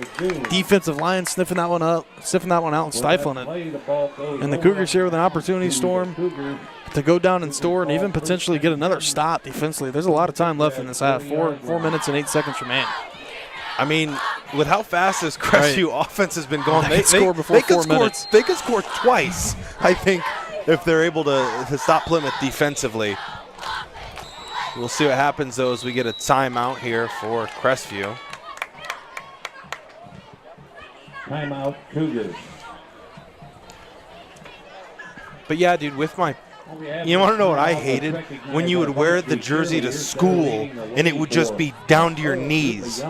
defensive line, sniffing that one out and stifling it. And the Cougars here with an opportunity, Storm, to go down and store and even potentially get another stop defensively. There's a lot of time left in this half. 4 minutes and 8 seconds remain. I mean, with how fast this Crestview offense has been going, they could score before 4 minutes. They could score twice, I think, if they're able to stop Plymouth defensively. We'll see what happens, though, as we get a timeout here for Crestview. Timeout, Cougars. But, yeah, dude, with my You want to know what I hated? When you would wear the jersey to school and it would just be down to your knees.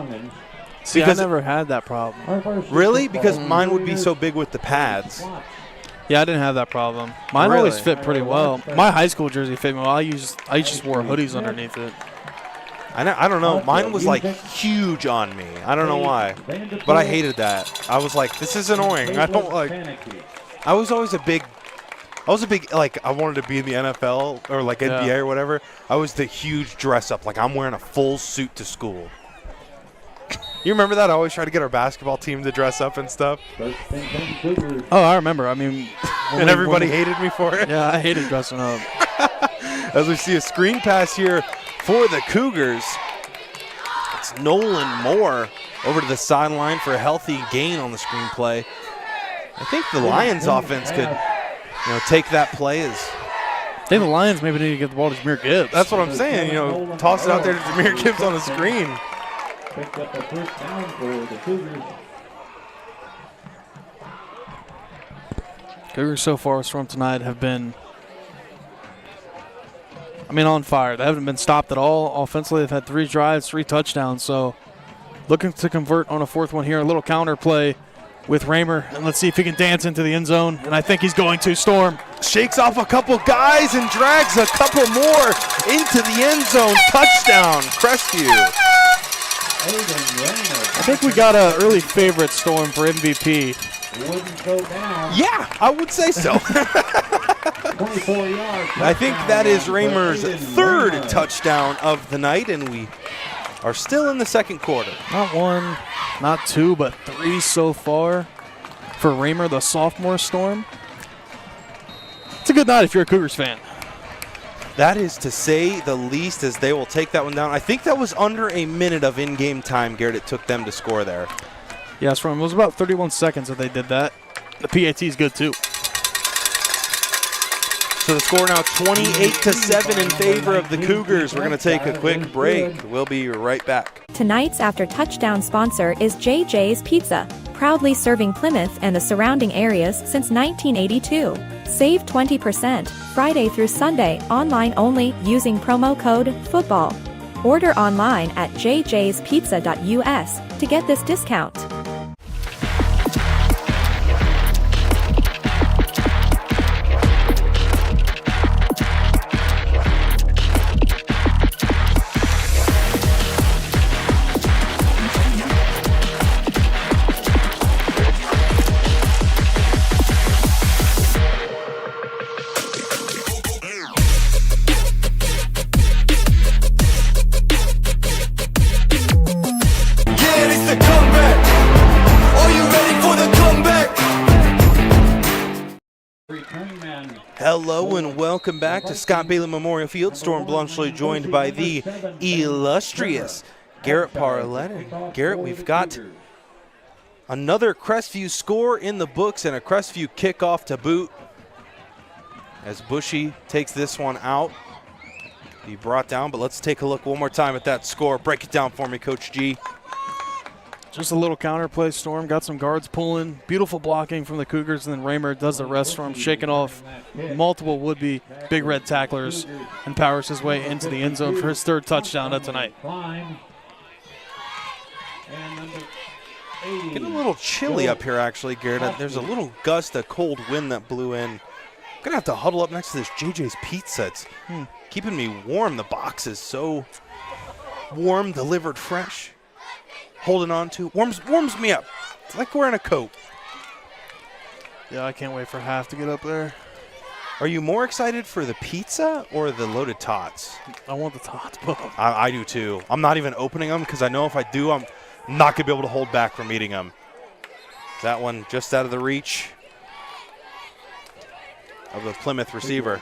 See, Because I never had that problem. Really? Because mine would be so big with the pads. Yeah, I didn't have that problem. Mine Really? always fit pretty well. My high school jersey fit me well. I just wore hoodies underneath it. I don't know. Mine was like huge on me. I don't know why. But I hated that. I was like, this is annoying. I don't like. I was always a big, like, I wanted to be in the NFL or like NBA or whatever. I was the huge dress up. Like, I'm wearing a full suit to school. You remember that? I always tried to get our basketball team to dress up and stuff. Oh, I remember. I mean, And everybody hated me for it. Yeah, I hated dressing up. As we see a screen pass here for the Cougars. It's Nolan Moore over to the sideline for a healthy gain on the screenplay. I think the Lions offense could, take that play as. I think the Lions maybe need to get the ball to Jameer Gibbs. That's what I'm saying. Toss it out there to Jameer Gibbs on the screen. Picked up a first down for the Cougars. Cougars so far from tonight have been, on fire. They haven't been stopped at all. Offensively, they've had 3 drives, 3 touchdowns. So looking to convert on a 4th one here. A little counter play with Raymer. And let's see if he can dance into the end zone. And I think he's going to. Storm shakes off a couple guys and drags a couple more into the end zone. Touchdown, Crestview. I think we got an early favorite, Storm, for MVP. Wouldn't go down. Yeah, I would say so. 24 yards. I think that is Raymer's 3rd touchdown of the night, and we are still in the 2nd quarter. Not 1, not 2, but 3 so far for Raymer, the sophomore, Storm. It's a good night if you're a Cougars fan. That is to say the least, as they will take that one down. I think that was under a minute of in-game time, Garrett. It took them to score there. Yeah, it was about 31 seconds that they did that. The PAT is good, too. So the score now 28-7 in favor of the Cougars. We're going to take a quick break. We'll be right back. Tonight's after touchdown sponsor is JJ's Pizza, proudly serving Plymouth and the surrounding areas since 1982. Save 20% Friday through Sunday online only using promo code FOOTBALL. Order online at jjspizza.us to get this discount. Hello and welcome back to Scott Bailey Memorial Field. Storm Bluntschly joined by the illustrious Garret Parlett. And Garrett, we've got another Crestview score in the books and a Crestview kickoff to boot as Bushy takes this one out. Be brought down, but let's take a look one more time at that score. Break it down for me, Coach G. Just a little counter play, Storm. Got some guards pulling. Beautiful blocking from the Cougars, and then Raymer does the rest for him, shaking off multiple would-be Big Red tacklers and powers his way into the end zone for his 3rd touchdown of tonight. Getting a little chilly up here, actually, Garrett. There's a little gust of cold wind that blew in. I'm going to have to huddle up next to this JJ's Pizza. It's keeping me warm. The box is so warm, delivered fresh. Holding on to. Warms me up. It's like wearing a coat. Yeah, I can't wait for half to get up there. Are you more excited for the pizza or the loaded tots? I want the tots both. I do too. I'm not even opening them because I know if I do, I'm not going to be able to hold back from eating them. That one just out of the reach of the Plymouth receiver.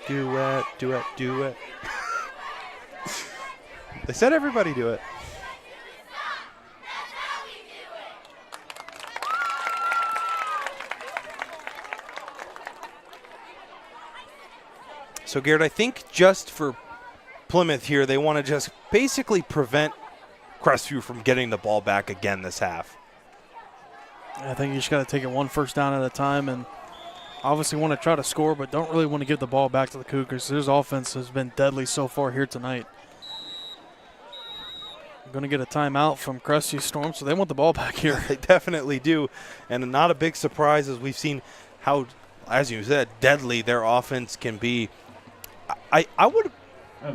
Duet, duet, duet. They said everybody do it. So, Garrett, I think just for Plymouth here. They want to just basically prevent Crestview from getting the ball back again this half. I think you just got to take it one first down at a time and obviously want to try to score, but don't really want to give the ball back to the Cougars. Their offense has been deadly so far here tonight. I'm going to get a timeout from Crestview Storm, so they want the ball back here. They definitely do, and not a big surprise as we've seen how, as you said, deadly their offense can be. I would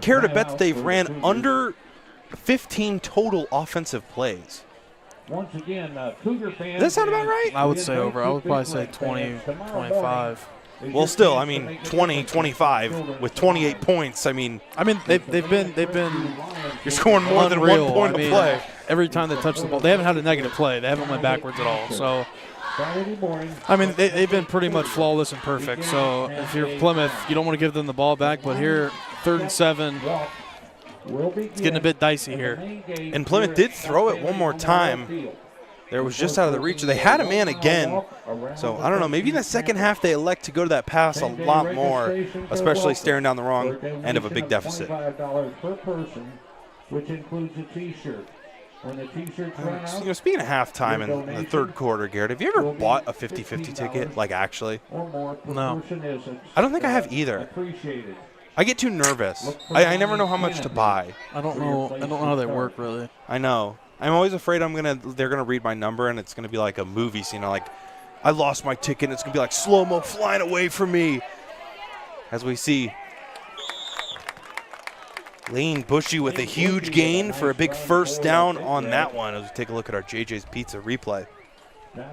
care to bet that they've ran under 15 total offensive plays. Once again, Cougar fans. Does that sound about right? I would say over. I would probably say 20, 25. Well, still, I mean, 20, 25 with 28 points. I mean, they've been. You're scoring more than 1 point a play. Every time they touch the ball, they haven't had a negative play. They haven't went backwards at all. So, I mean, they've been pretty much flawless and perfect. So, if you're Plymouth, you don't want to give them the ball back. But here, 3rd and 7. It's getting a bit dicey here. And Plymouth did throw it one more time. There was just out of the reach. They had a man again. So, I don't know. Maybe in the second half they elect to go to that pass a lot more, especially staring down the wrong end of a big deficit. Per person, which includes a T-shirt. When the T-shirts run out, Speaking of halftime in the 3rd quarter, Garrett, have you ever bought a 50-50 ticket, like actually? No. I don't think I have either. I get too nervous. I never know how much to buy. I don't know how they work, really. I know. I'm always afraid they're gonna read my number and it's gonna be like a movie scene. Like, I lost my ticket and it's gonna be like slow-mo flying away from me. As we see Lane Bushy with a huge gain for a big first down on that one. As we take a look at our JJ's Pizza replay.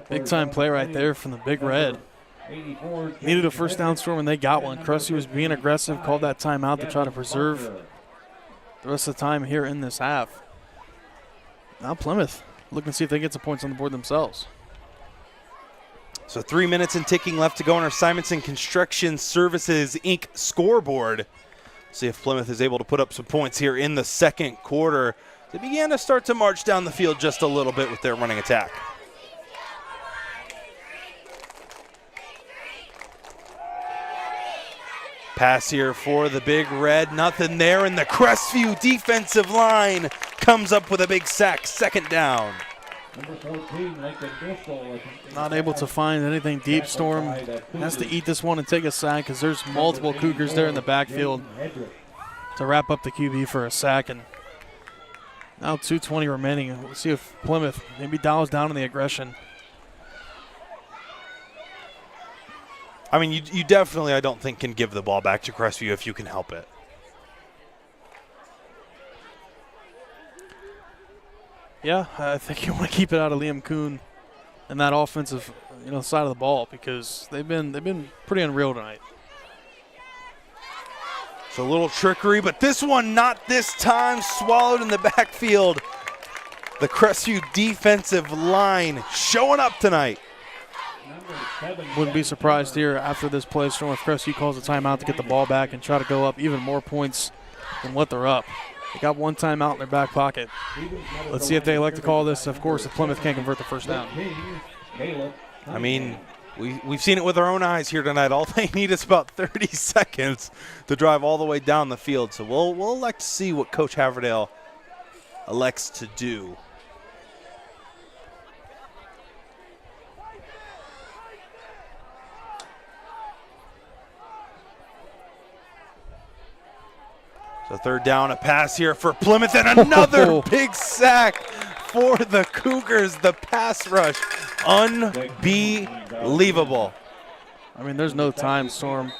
Big time play right there from the Big Red. Needed a first down, Storm, and they got one. Crestview was being aggressive, called that timeout to try to preserve the rest of the time here in this half. Now Plymouth looking to see if they get some points on the board themselves. So 3 minutes and ticking left to go on our Simonson Construction Services, Inc. scoreboard. See if Plymouth is able to put up some points here in the 2nd quarter. They began to start to march down the field just a little bit with their running attack. Pass here for the Big Red. Nothing there, and the Crestview defensive line comes up with a big sack. 2nd down. Not able to find anything deep. Storm has to eat this one and take a sack because there's multiple Cougars there in the backfield to wrap up the QB for a sack. And now 2:20 remaining. We'll see if Plymouth maybe dials down on the aggression. I mean, you definitely, I don't think, can give the ball back to Crestview if you can help it. Yeah, I think you want to keep it out of Liam Kuhn and that offensive, side of the ball because they've been pretty unreal tonight. So a little trickery, but this one not this time. Swallowed in the backfield. The Crestview defensive line showing up tonight. Wouldn't be surprised here after this play, Storm, if Crestview calls a timeout to get the ball back and try to go up even more points than what they're up. They got one timeout in their back pocket. Let's see if they like to call this, of course, if Plymouth can't convert the first down. I mean, we've seen it with our own eyes here tonight. All they need is about 30 seconds to drive all the way down the field. So we'll elect to see what Coach Haverdale elects to do. So 3rd down, a pass here for Plymouth, and another big sack for the Cougars. The pass rush, unbelievable. I mean, there's no time, Storm.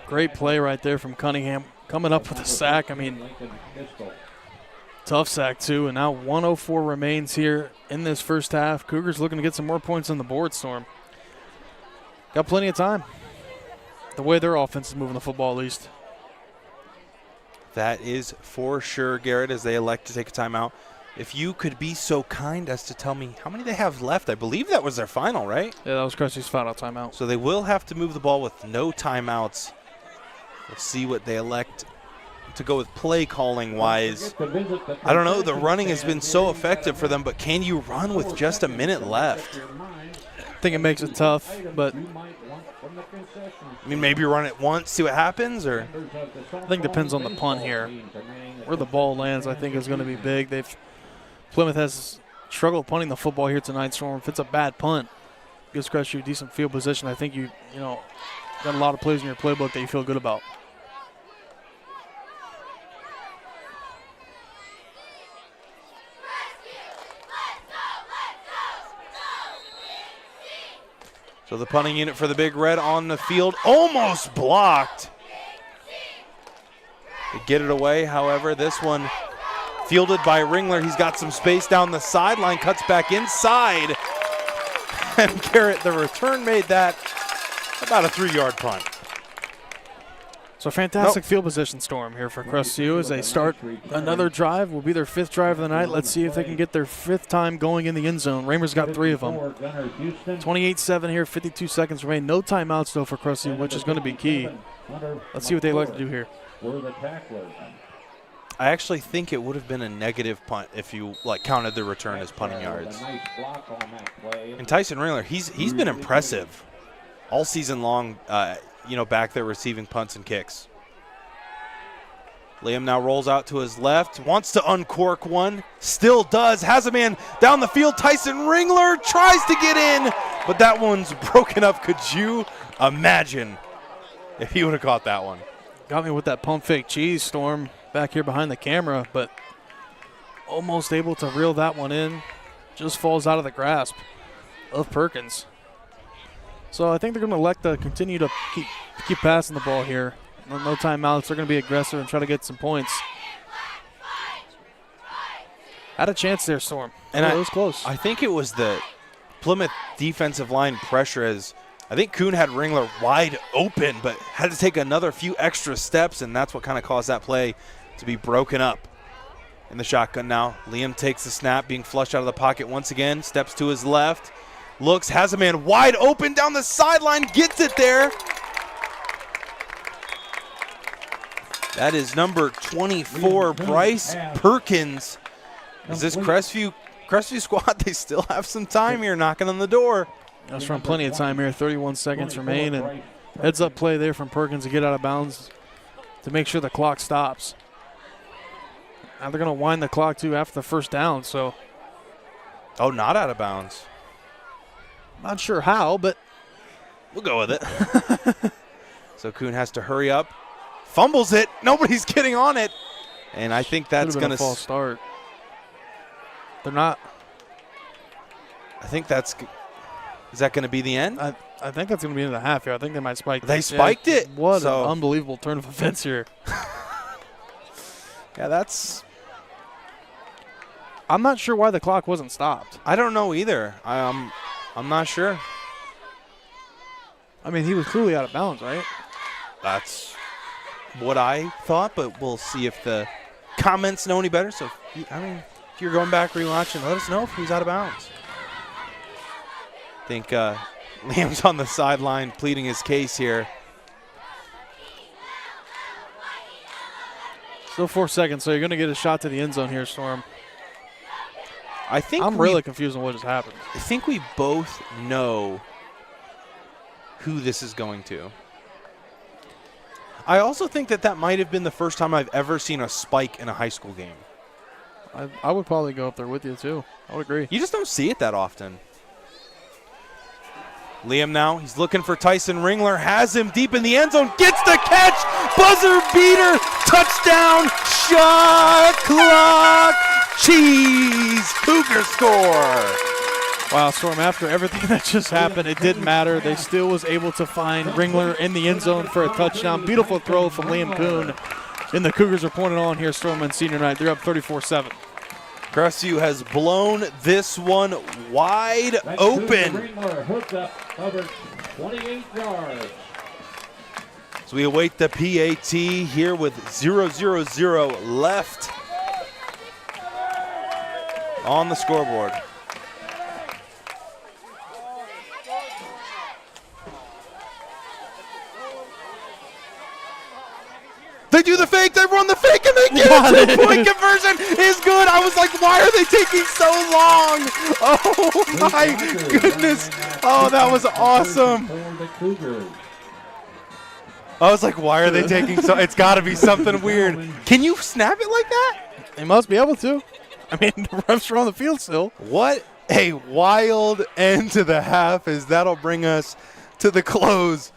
Great play right there from Cunningham. Coming up with a sack. I mean, tough sack, too. And now 1:04 remains here in this first half. Cougars looking to get some more points on the board, Storm. Got plenty of time. The way their offense is moving the football, at least. That is for sure, Garrett, as they elect to take a timeout. If you could be so kind as to tell me how many they have left. I believe that was their final, right? Yeah, that was Crestview's final timeout. So they will have to move the ball with no timeouts. We'll see what they elect to go with play calling wise. I don't know. The running has been so effective for them, but can you run with just a minute left? think it makes it tough, but I mean, maybe run it once, see what happens, or I think it depends on the punt here. Where the ball lands, I think, is going to be big. Plymouth has struggled punting the football here tonight, Storm. If it's a bad punt, gives Crestview decent field position. I think you got a lot of plays in your playbook that you feel good about. So the punting unit for the Big Red on the field, almost blocked. They get it away, however, this one fielded by Ringler. He's got some space down the sideline, cuts back inside. And Garret, the return, made that about a 3-yard punt. So fantastic field position, Storm, here for Crestview as they start another drive. Will be their 5th drive of the night. Let's see if they can get their 5th time going in the end zone. Raymer's got 3 of them. 28-7 here, 52 seconds remain. No timeouts, though, for Crestview, which is going to be key. Let's see what they like to do here. I actually think it would have been a negative punt if you counted the return as punting yards. And Tyson Ringler, he's been impressive all season long. Back there receiving punts and kicks. Liam now rolls out to his left, wants to uncork one, still does, has a man down the field. Tyson Ringler tries to get in, but that one's broken up. Could you imagine if he would have caught that one? Got me with that pump fake cheese, Storm, back here behind the camera, but almost able to reel that one in. Just falls out of the grasp of Perkins. So I think they're going to elect to continue to keep passing the ball here. No timeouts. They're going to be aggressive and try to get some points. Had a chance there, Storm. And it was close. I think it was the Plymouth defensive line pressure, as I think Kuhn had Ringler wide open, but had to take another few extra steps, and that's what kind of caused that play to be broken up. In the shotgun now, Liam takes the snap, being flushed out of the pocket once again, steps to his left. Looks, has a man wide open down the sideline, gets it there. That is number 24, Bryce Perkins. Is this Crestview squad? They still have some time here knocking on the door. That's from plenty of time here, 31 seconds remain, and heads up play there from Perkins to get out of bounds to make sure the clock stops. Now they're going to wind the clock too after the first down, so. Oh, not out of bounds. Not sure how, but we'll go with it. So Kuhn has to hurry up. Fumbles it. Nobody's getting on it. And I think that's going to false start. They're not. I think that's. Is that going to be the end? I think that's going to be in the half here. I think they might spike. They spiked it. What an unbelievable turn of events here. Yeah, that's. I'm not sure why the clock wasn't stopped. I don't know either. I'm not sure. I mean, he was clearly out of bounds, right? That's what I thought, but we'll see if the comments know any better. So, if you're going back rewatching, let us know if he's out of bounds. I think Liam's on the sideline pleading his case here. Still 4 seconds, so you're going to get a shot to the end zone here, Storm. I'm really confused on what just happened. I think we both know who this is going to. I also think that might have been the first time I've ever seen a spike in a high school game. I would probably go up there with you, too. I would agree. You just don't see it that often. Liam now, he's looking for Tyson Ringler, has him deep in the end zone, gets the catch, buzzer beater, touchdown, shot clock, cheese, Cougar score. Wow, Storm, after everything that just happened, it didn't matter. They still was able to find Ringler in the end zone for a touchdown. Beautiful throw from Liam Kuhn. And the Cougars are pointing on here, Storm, on senior night. They're up 34-7. Crestview has blown this one wide open. So we await the PAT here with 0-0-0 left on the scoreboard. They do the fake, they run the fake, and they the two-point conversion is good. I was like, why are they taking so long? Oh, my goodness. Oh, that was awesome. I was like, why are they taking so? It's got to be something weird. Can you snap it like that? They must be able to. I mean, the refs are on the field still. What a wild end to the half, as that'll bring us to the close,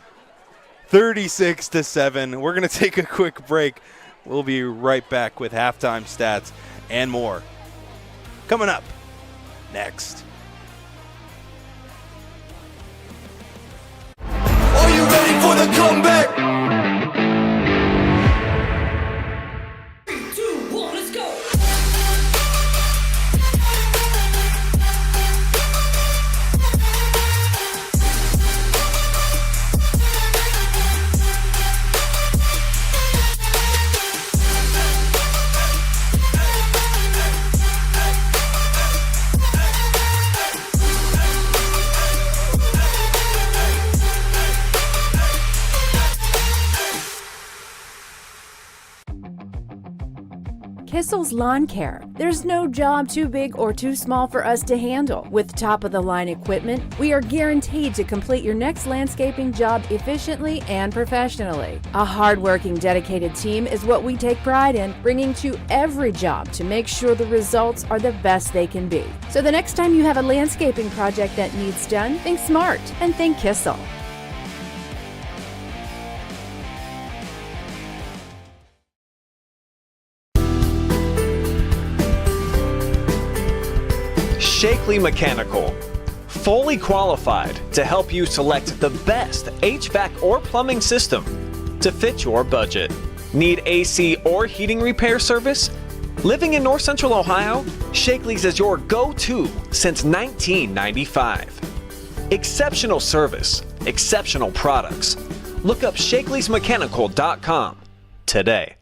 36-7. We're going to take a quick break. We'll be right back with halftime stats and more. Coming up next. Are you ready for the comeback? 3, 2, 1, let's go! Kissel's Lawn Care. There's no job too big or too small for us to handle. With top-of-the-line equipment, we are guaranteed to complete your next landscaping job efficiently and professionally. A hard-working, dedicated team is what we take pride in, bringing to every job to make sure the results are the best they can be. So the next time you have a landscaping project that needs done, think smart and think Kissel. Shakley Mechanical, fully qualified to help you select the best HVAC or plumbing system to fit your budget. Need AC or heating repair service? Living in North Central Ohio, Shakley's is your go-to since 1995. Exceptional service, exceptional products. Look up shakleysmechanical.com today.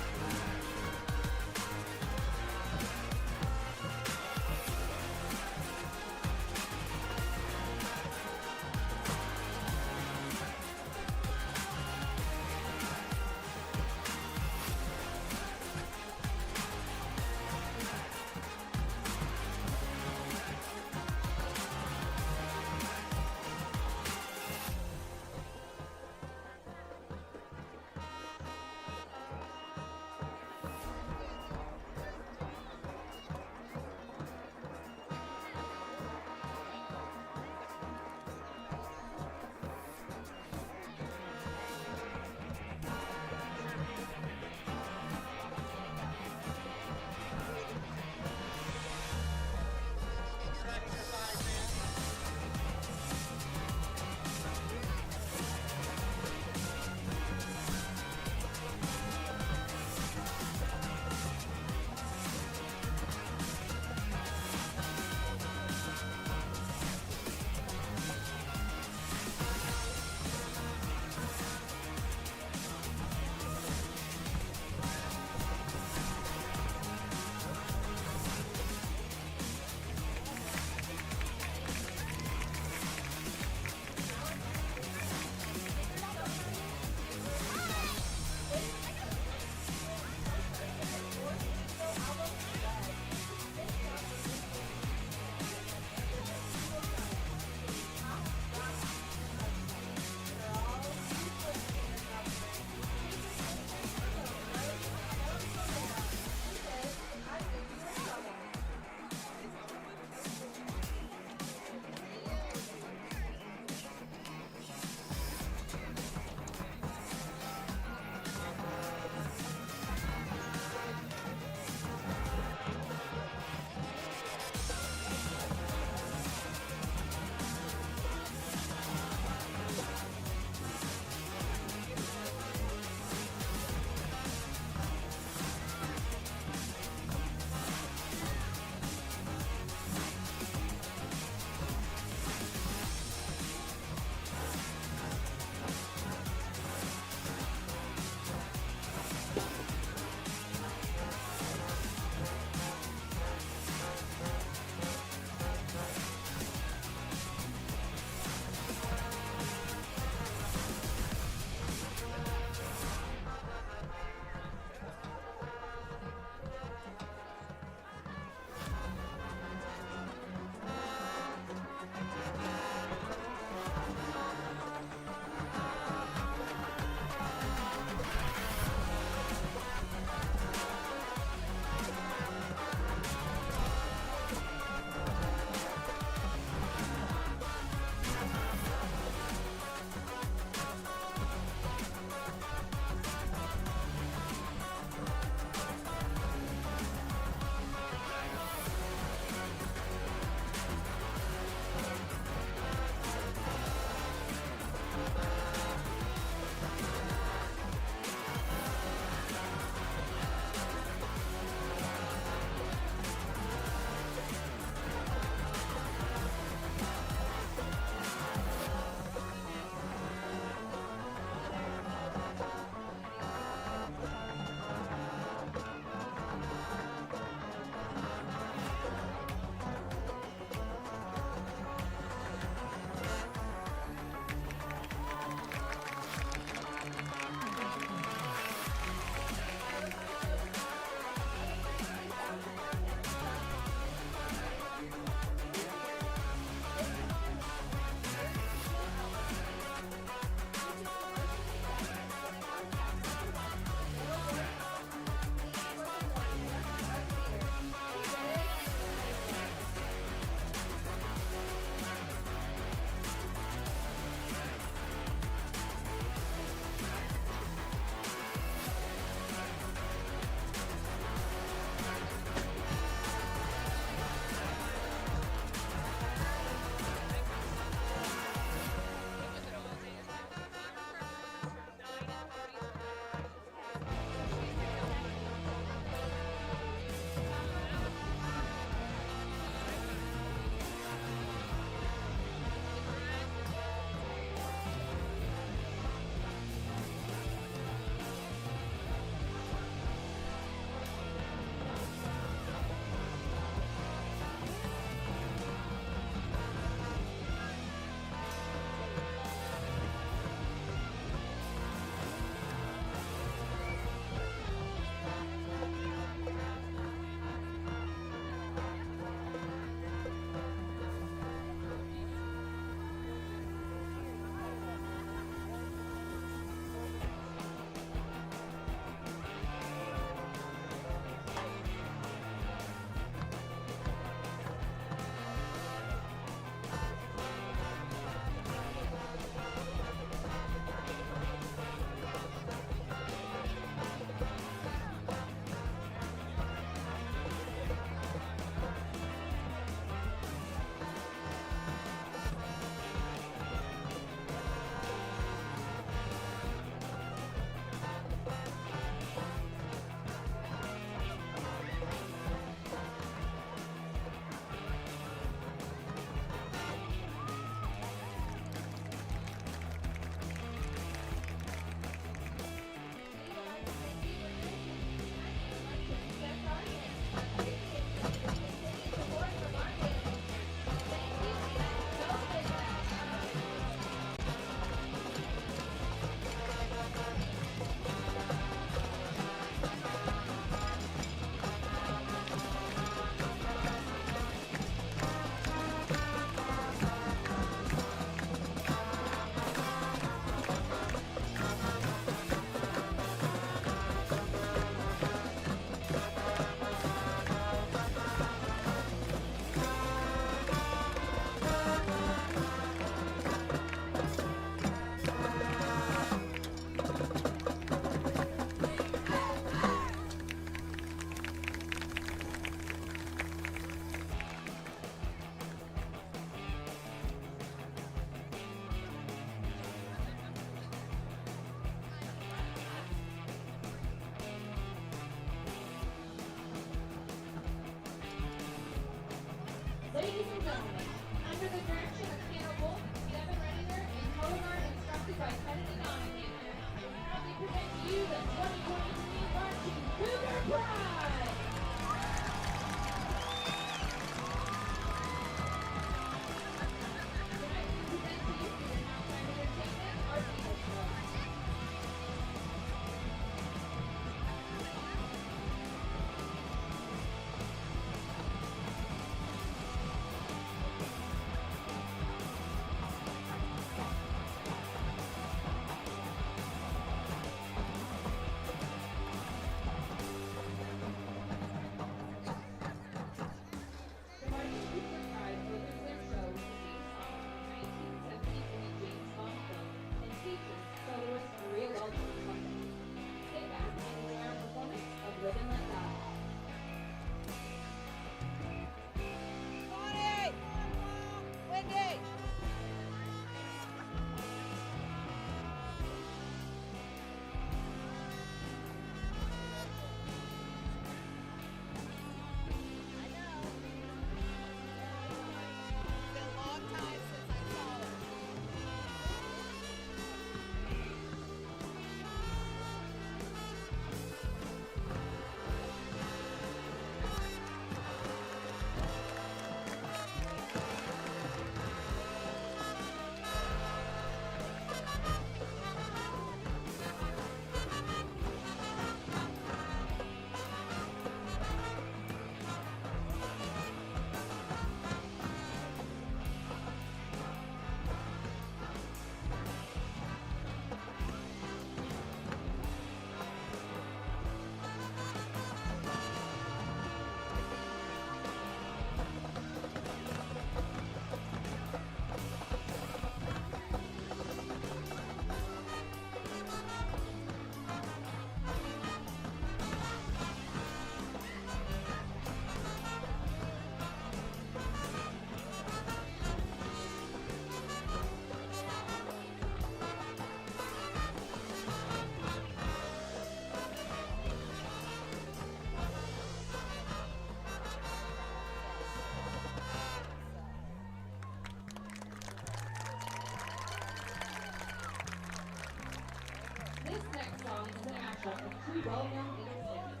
This next song is an mashup of two well-known instruments.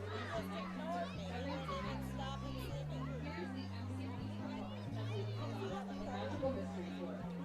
Here's the MC Magical Mystery Tour.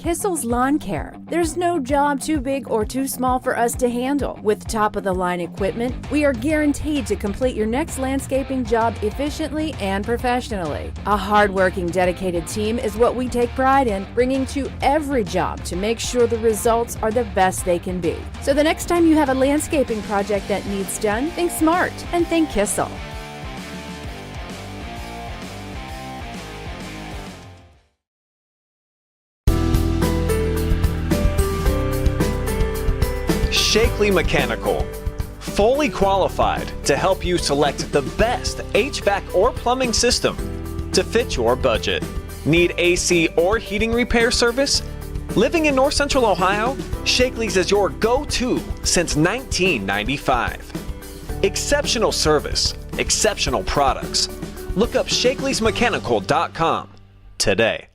Kissel's Lawn Care. There's no job too big or too small for us to handle. With top-of-the-line equipment, we are guaranteed to complete your next landscaping job efficiently and professionally. A hard-working, dedicated team is what we take pride in, bringing to every job to make sure the results are the best they can be. So the next time you have a landscaping project that needs done, think smart and think Kissel. Shakley Mechanical, fully qualified to help you select the best HVAC or plumbing system to fit your budget. Need AC or heating repair service? Living in North Central Ohio, Shakley's is your go-to since 1995. Exceptional service, exceptional products. Look up shakleysmechanical.com today.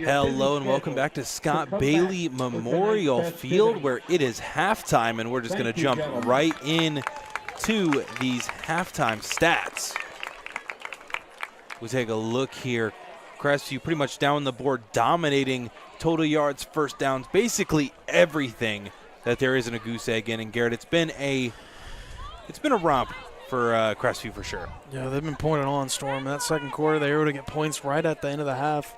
Hello and welcome back to Scott Bailey Memorial Field, where it is halftime, and we're just going to jump right in to these halftime stats. We take a look here. Crestview pretty much down the board, dominating total yards, first downs, basically everything that there is in a goose egg in. And Garrett, it's been a romp for Crestview for sure. Yeah, they've been pointing on Storm. In that second quarter, they were able to get points right at the end of the half.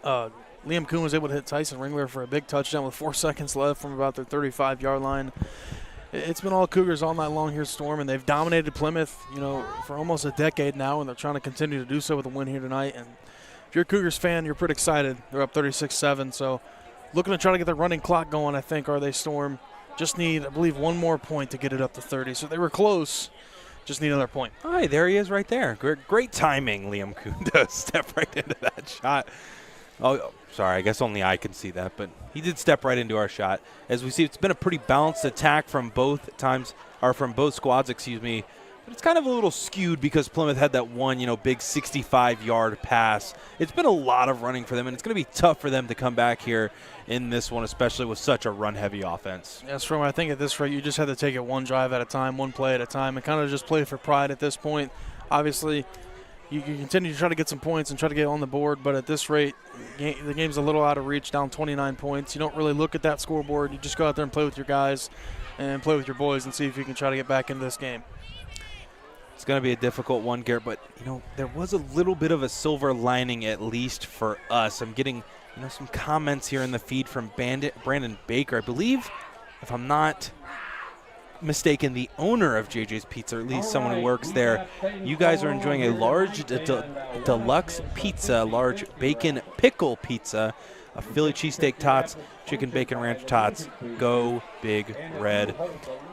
Liam Kuhn was able to hit Tyson Ringler for a big touchdown with 4 seconds left from about their 35-yard line. It's been all Cougars all night long here, Storm, and they've dominated Plymouth, for almost a decade now, and they're trying to continue to do so with a win here tonight. And if you're a Cougars fan, you're pretty excited. They're up 36-7, so looking to try to get the running clock going, I think, are they, Storm? Just need, I believe, one more point to get it up to 30. So they were close Just need another point. All right, there he is right there. Great timing, Liam Kunda. Step right into that shot. Oh, sorry, I guess only I can see that, but he did step right into our shot. As we see, it's been a pretty balanced attack from both squads, excuse me. But it's kind of a little skewed because Plymouth had that one, big 65-yard pass. It's been a lot of running for them, and it's going to be tough for them to come back here in this one, especially with such a run-heavy offense. Yes, from I think at this rate, you just had to take it one drive at a time, one play at a time, and kind of just play for pride at this point. Obviously, you continue to try to get some points and try to get on the board, but at this rate, the game's a little out of reach, down 29 points. You don't really look at that scoreboard. You just go out there and play with your guys and play with your boys and see if you can try to get back into this game. It's going to be a difficult one, Garrett, but, there was a little bit of a silver lining, at least for us. I'm getting, some comments here in the feed from Brandon Baker. I believe, if I'm not mistaken, the owner of JJ's Pizza, or at least someone who works there. You guys are enjoying a large deluxe pizza, large bacon pickle pizza, a Philly cheesesteak tots, chicken bacon ranch tots. Go Big Red.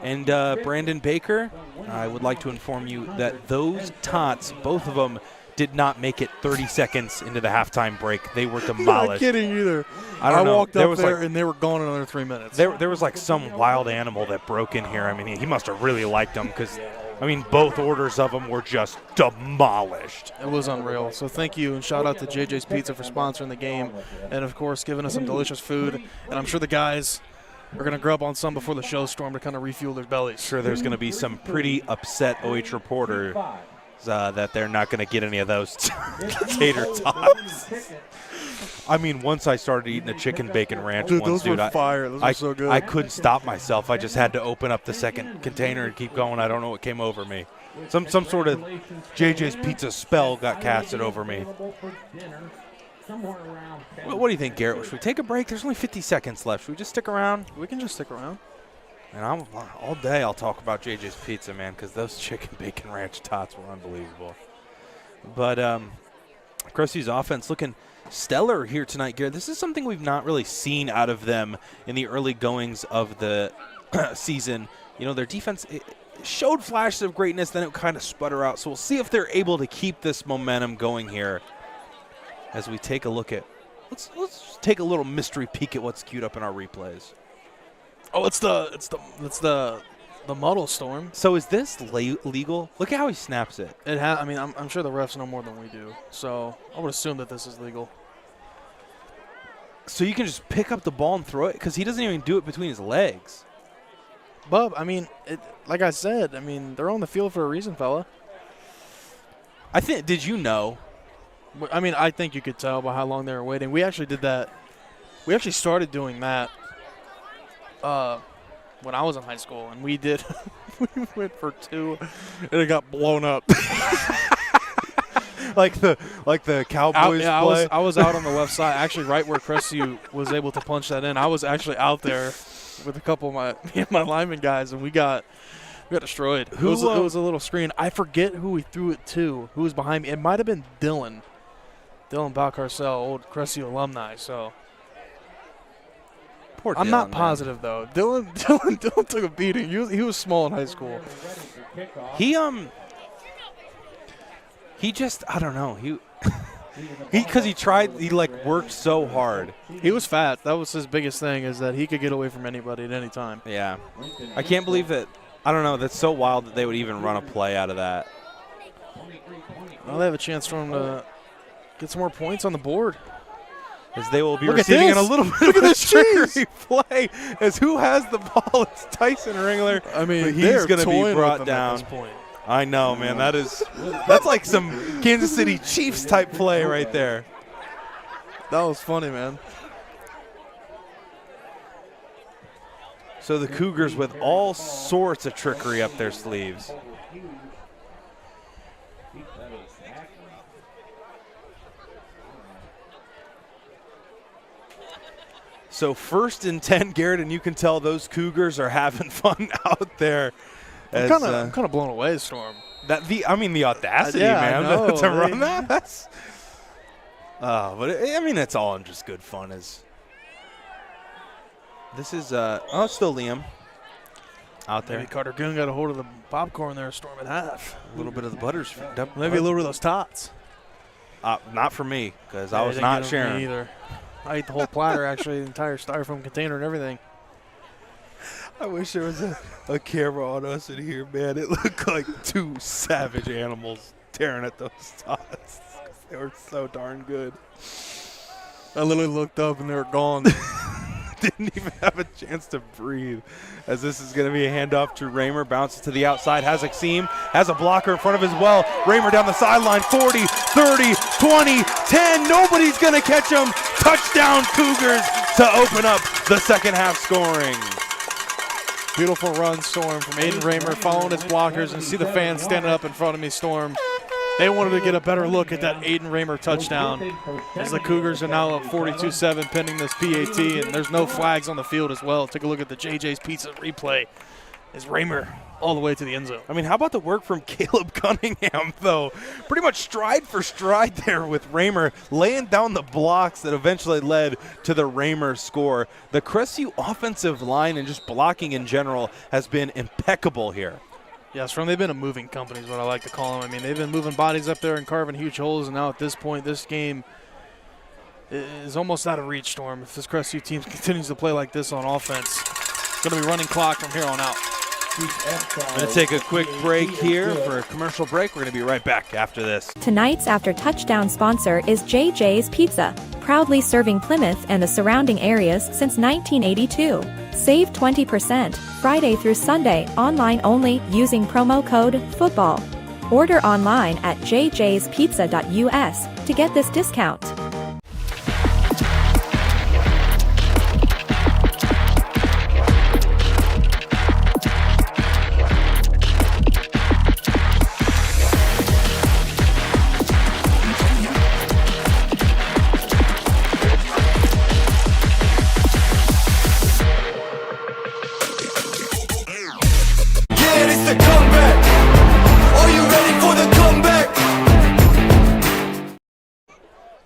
And Brandon Baker, I would like to inform you that those tots, both of them, did not make it 30 seconds into the halftime break. They were demolished. Not kidding either. I don't know. Walked up there and they were gone in another 3 minutes. There was like some wild animal that broke in here. I mean, he must have really liked them because, both orders of them were just demolished. It was unreal. So thank you and shout out to JJ's Pizza for sponsoring the game and, of course, giving us some delicious food. And I'm sure the guys are going to grub on some before the show storm to kind of refuel their bellies. Sure, there's going to be some pretty upset OH reporters that they're not going to get any of those tater tots. Once I started eating a chicken bacon ranch, those were fire. Those were so good. I couldn't stop myself. I just had to open up the second container and keep going. I don't know what came over me. Some sort of JJ's Pizza spell got casted over me. What do you think, Garrett? Should we take a break? There's only 50 seconds left. Should we just stick around? We can just stick around. And all day I'll talk about JJ's Pizza, man, because those chicken bacon ranch tots were unbelievable. But Crestview's offense looking stellar here tonight, Garrett. This is something we've not really seen out of them in the early goings of the season. Their defense showed flashes of greatness, then it kind of sputter out. So we'll see if they're able to keep this momentum going here as we take a look at let's take a little mystery peek at what's queued up in our replays. Oh, it's the muddle storm. So is this legal? Look at how he snaps it. I'm sure the refs know more than we do. So I would assume that this is legal. So you can just pick up the ball and throw it? Because he doesn't even do it between his legs. Bub, like I said, they're on the field for a reason, fella. Did you know? I think you could tell by how long they were waiting. We actually did that. We actually started doing that when I was in high school, and we did. We went for two, and it got blown up. like the Cowboys play. I was out on the left side, actually right where Crestview was able to punch that in. I was actually out there with a couple of my lineman guys, and we got destroyed. It was a little screen. I forget who we threw it to. Who was behind me? It might have been Dylan Balcarcel, old Crestview alumni. So. Poor I'm Dylan, not positive though. Dylan took a beating. He was small in high school. He just, I don't know. He worked so hard. He was fat. That was his biggest thing, is that he could get away from anybody at any time. Yeah. I can't believe that. I don't know. That's so wild that they would even run a play out of that. Well, they have a chance for him to get some more points on the board. As they will be receiving a little bit of a trickery play. As who has the ball? It's Tyson Ringler. But he's going to be brought down. At this point. I know, man. That's like some Kansas City Chiefs type play right there. That was funny, man. So the Cougars with all sorts of trickery up their sleeves. So 1st and 10, Garrett, and you can tell those Cougars are having fun out there. I'm kind of blown away, Storm. The audacity, man, to run that. That's, but it's all in just good fun. This is still Liam. out there. Maybe Carter Goon got a hold of the popcorn there, Storm at half. A little bit of the butters. Maybe a little bit of those tots. Not for me, because I Yeah, was they not didn't get 'em sharing. either. I ate the whole platter, actually, the entire styrofoam container and everything. I wish there was a camera on us in here, man. It looked like two savage animals tearing at those tots. They were so darn good. I literally looked up and they were gone. Didn't even have a chance to breathe. As this is going to be a handoff to Raymer. Bounces to the outside. Has Akeem. Has a blocker in front of his well. Raymer down the sideline. 40, 30, 20, 10. Nobody's going to catch him. Touchdown Cougars to open up the second half scoring. Beautiful run, Storm, from Aiden Raymer, following his blockers, and see the fans standing up in front of me, Storm. They wanted to get a better look at that Aiden Raymer touchdown, as the Cougars are now up 42-7 pending this PAT, and there's no flags on the field as well. Take a look at the JJ's Pizza replay. Is Raymer all the way to the end zone. I mean, how about the work from Caleb Cunningham, though? Pretty much stride for stride there with Raymer, laying down the blocks that eventually led to the Raymer score. The Crestview offensive line and just blocking in general has been impeccable here. Yes, they've been a moving company is what I like to call them. I mean, they've been moving bodies up there and carving huge holes, and now at this point, this game is almost out of reach, Storm. If this Crestview team continues to play like this on offense, it's going to be running clock from here on out. I'm going to take a quick break here for a commercial break. We're going to be right back after this. Tonight's After Touchdown sponsor is JJ's Pizza, proudly serving Plymouth and the surrounding areas since 1982. Save 20% Friday through Sunday, online only, using promo code FOOTBALL. Order online at jjspizza.us to get this discount.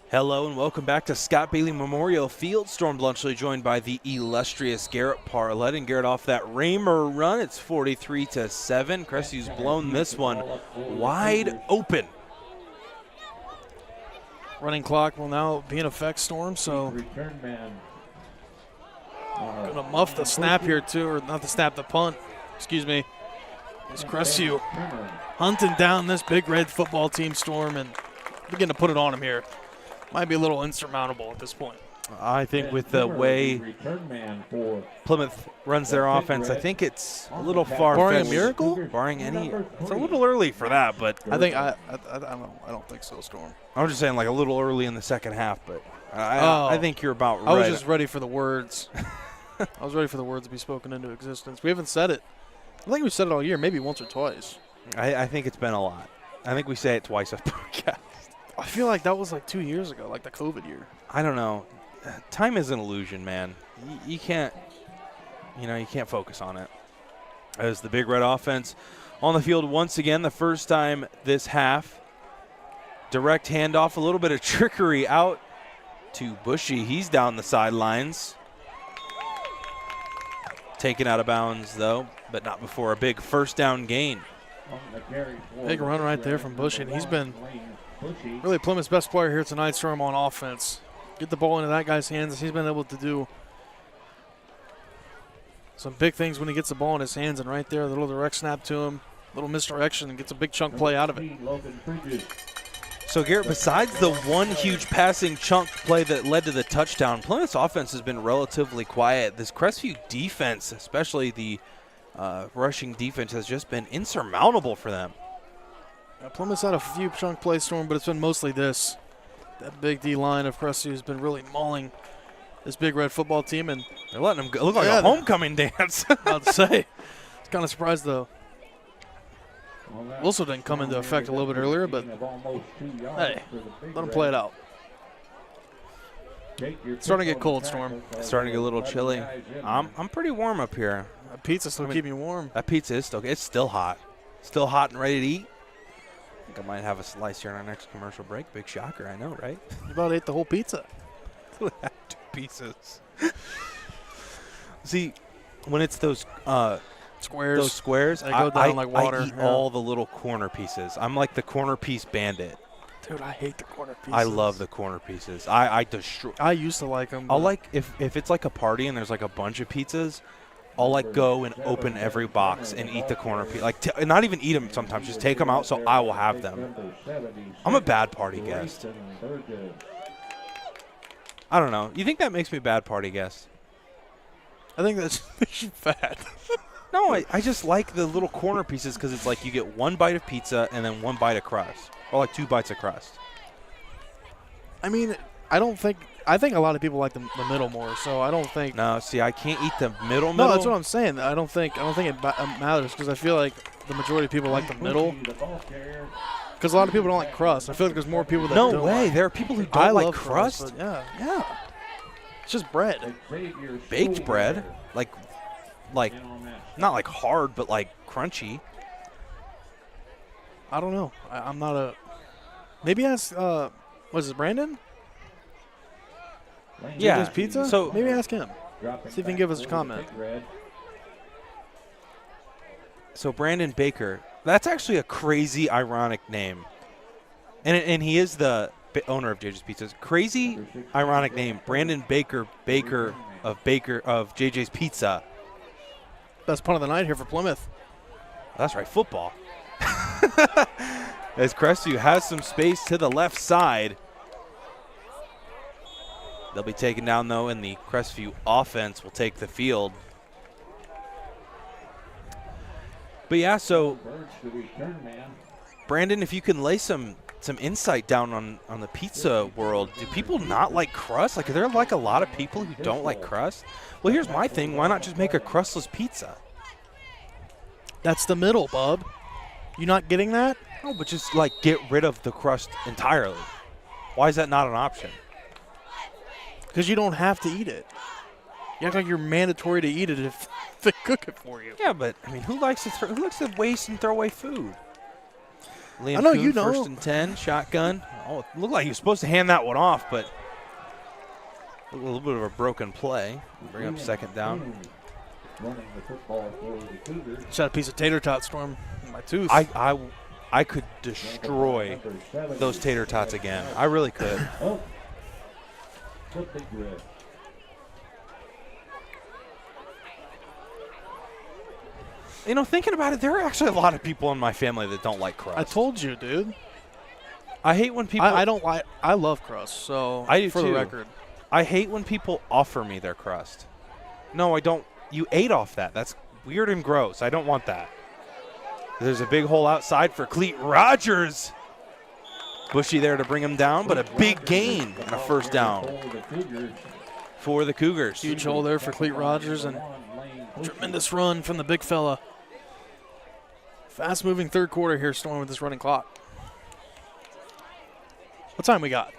Hello and welcome back to Scott Bailey Memorial Field. Storm Bluntschly joined by the illustrious Garret Parlett, and Garret off that Raymer run. It's 43-7. Crestview's blown this one wide open. Running clock will now be in effect, Storm, so gonna muff the snap here too, or not the snap, the punt, excuse me. It's Crestview hunting down this big red football team, Storm, and beginning to put it on him here. Might be a little insurmountable at this point. I think with the way Plymouth runs their offense, I think it's a little far-fetched. Barring a miracle? Barring any. It's a little early for that, but I think I don't think so, Storm. I'm just saying like a little early in the second half, but I think you're about right. I was just ready for the words. I was ready for the words to be spoken into existence. We haven't said it. I think we've said it all year, maybe once or twice. I think it's been a lot. I think we say it twice a podcast. I feel like that was like 2 years ago, like the COVID year. I don't know. Time is an illusion, man. You can't, you can't focus on it. As the Big Red offense on the field once again, the first time this half. Direct handoff, a little bit of trickery out to Bushy. He's down the sidelines. Taken out of bounds, though, but not before a big first down gain. Big run right there from Bushy, and he's been really Plymouth's best player here tonight, Storm, on offense. Get the ball into that guy's hands. He's been able to do some big things when he gets the ball in his hands, and right there, a little direct snap to him, a little misdirection, and gets a big chunk play out of it. So, Garret, besides the one huge passing chunk play that led to the touchdown, Plymouth's offense has been relatively quiet. This Crestview defense, especially the rushing defense, has just been insurmountable for them. Plymouth's had a few chunk plays, Storm, but it's been mostly this. That big D line of Crestview has been really mauling this Big Red football team, and they're letting them go. Look like a homecoming dance. About to say, it's kind of surprised though. Also didn't come into effect a little bit earlier, but hey, let them play it out. It's starting to get cold, Storm. It's starting to get a little chilly. I'm pretty warm up here. That pizza's still keeping you warm. That pizza is it's still hot. Still hot and ready to eat. I think I might have a slice here in our next commercial break. Big shocker, I know, right? You about ate the whole pizza. 2 pieces. See, when it's those Squares. Those squares, They go down like water. I eat Yeah. all the little corner pieces. I'm like the corner piece bandit. Dude, I hate the corner pieces. I love the corner pieces. I destroy. I used to like them. I'll like if it's like a party and there's like a bunch of pizzas, I'll like go and open every box and eat the corner piece. Like not even eat them sometimes, just take them out so I will have them. I'm a bad party guest. I don't know. You think that makes me a bad party guest? I think that's fat. No, I just like the little corner pieces because it's like you get one bite of pizza and then one bite of crust. Or like 2 bites of crust. I mean, I think a lot of people like the middle more, so I don't think. No, see, I can't eat the middle. No, that's what I'm saying. I don't think it matters because I feel like the majority of people like the middle. Because a lot of people don't like crust. I feel like there's more people that don't. No way. Like. There are people who I don't like love crust. Yeah. It's just bread. Baked bread, like not like hard, but like crunchy. I don't know. I'm not a. Maybe ask. Was it Brandon? Yeah. JJ's Pizza. So maybe ask him. See if he can give us a comment. So Brandon Baker, that's actually a crazy ironic name, and he is the owner of JJ's Pizza. Crazy ironic name, Brandon Baker of JJ's Pizza. Best punt of the night here for Plymouth. That's right, football. As Crestview has some space to the left side. They'll be taken down, though, and the Crestview offense will take the field. But, yeah, so, Brandon, if you can lay some insight down on the pizza world, do people not like crust? Like, are there, like, a lot of people who don't like crust? Well, here's my thing. Why not just make a crustless pizza? That's the middle, bub. You not getting that? No, but just, like, get rid of the crust entirely. Why is that not an option? Because you don't have to eat it. You act like you're mandatory to eat it if they cook it for you. Yeah, but, I mean, who likes to waste and throw away food? Liam I know, Kuhn, you know. 1st and 10, shotgun. Oh, it looked like he was supposed to hand that one off, but a little bit of a broken play. Bring up 2nd down. Just had a piece of tater tot storm in my tooth. I could destroy those tater tots again. I really could. You know, thinking about it, there are actually a lot of people in my family that don't like crust. I told you, dude. I hate when people. I don't like. I love crust. So I do for too. the record, I hate when people offer me their crust. No, I don't. You ate off that. That's weird and gross. I don't want that. There's a big hole outside for Cleet Rogers. Bushy there to bring him down, but a big gain and a 1st down for the Cougars. huge hole there for Cleet Rogers and tremendous run from the big fella. Fast-moving 3rd quarter here, Storm, with this running clock. What time we got?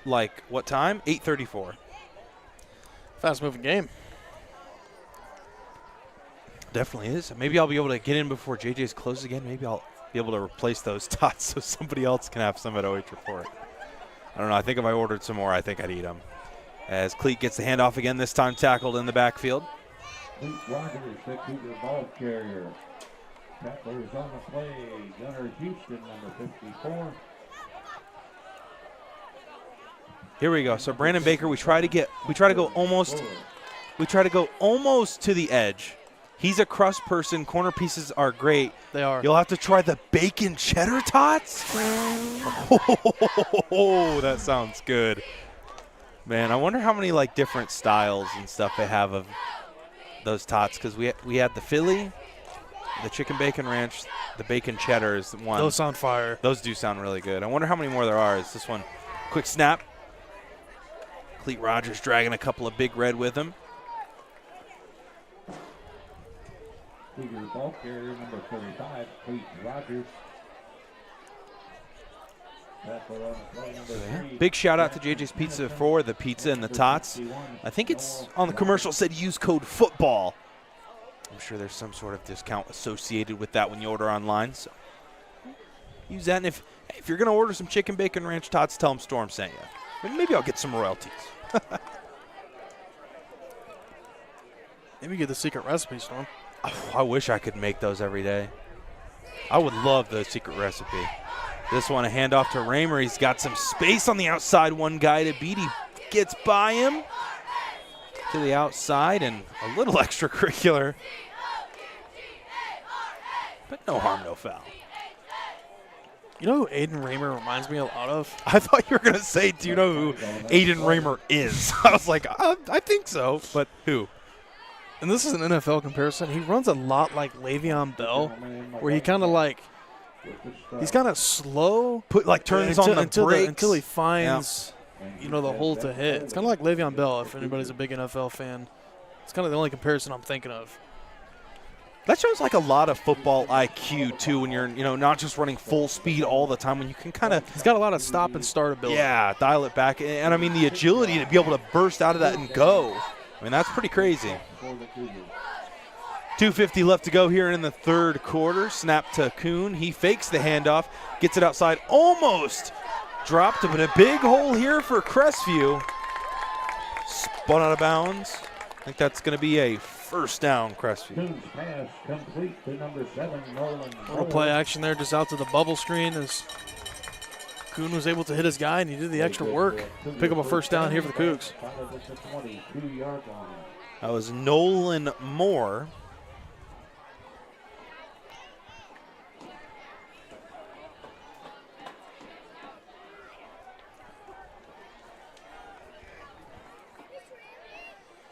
Like what time? 8:34. Fast-moving game. Definitely is. Maybe I'll be able to get in before JJ's closes again. Maybe I'll be able to replace those tots so somebody else can have some at OH.REPORT. I don't know. I think if I ordered some more, I think I'd eat them. As Cleet gets the handoff again, this time tackled in the backfield. Cleet Rogers, the Cougar ball carrier. Tacklers on the play. Gunnar Houston, number 54. Here we go. So Brandon Baker, we try to go almost to the edge. He's a crust person. Corner pieces are great. They are. You'll have to try the bacon cheddar tots. Oh, that sounds good. Man, I wonder how many like different styles and stuff they have of those tots, because we had the Philly, the chicken bacon ranch, the bacon cheddar is the one. Those sound fire. Those do sound really good. I wonder how many more there are. Is this one? Quick snap. Cleet Rogers dragging a couple of big red with him. Cougar ball carrier, number 45, Cleet Rogers. Big shout out to JJ's Pizza for the pizza and the tots. I think it's on the commercial said use code football. I'm sure there's some sort of discount associated with that when you order online. So use that. And if you're going to order some chicken bacon ranch tots, tell them Storm sent you. Maybe I'll get some royalties. Maybe get the secret recipe, Storm. I wish I could make those every day. I would love the secret recipe. This one, a handoff to Raymer. He's got some space on the outside. One guy to beat. He gets by him to the outside and a little extracurricular. But no harm, no foul. You know who Aiden Raymer reminds me a lot of? I thought you were going to say, do you know who Aiden Raymer is? I was like, I think so, but who? And this is an NFL comparison. He runs a lot like Le'Veon Bell, where he kind of like, he's kind of slow. Turns on the brakes. Until he finds, the hole to hit. It's kind of like Le'Veon Bell, if anybody's a big NFL fan. It's kind of the only comparison I'm thinking of. That shows like a lot of football IQ too, when you're not just running full speed all the time. When you can kind of, he's got a lot of stop and start ability. Yeah, dial it back, and I mean the agility to be able to burst out of that and go. I mean that's pretty crazy. 2:50 left to go here in the third quarter. Snap to Kuhn. He fakes the handoff, gets it outside, almost dropped him in a big hole here for Crestview. Spun out of bounds. I think that's going to be a first down, Crestview. Pass complete to number 7, Nolan. Little play action there, just out to the bubble screen as Kuhn was able to hit his guy, and he did the extra work. Pick up a first down here for the Cougs. That was Nolan Moore.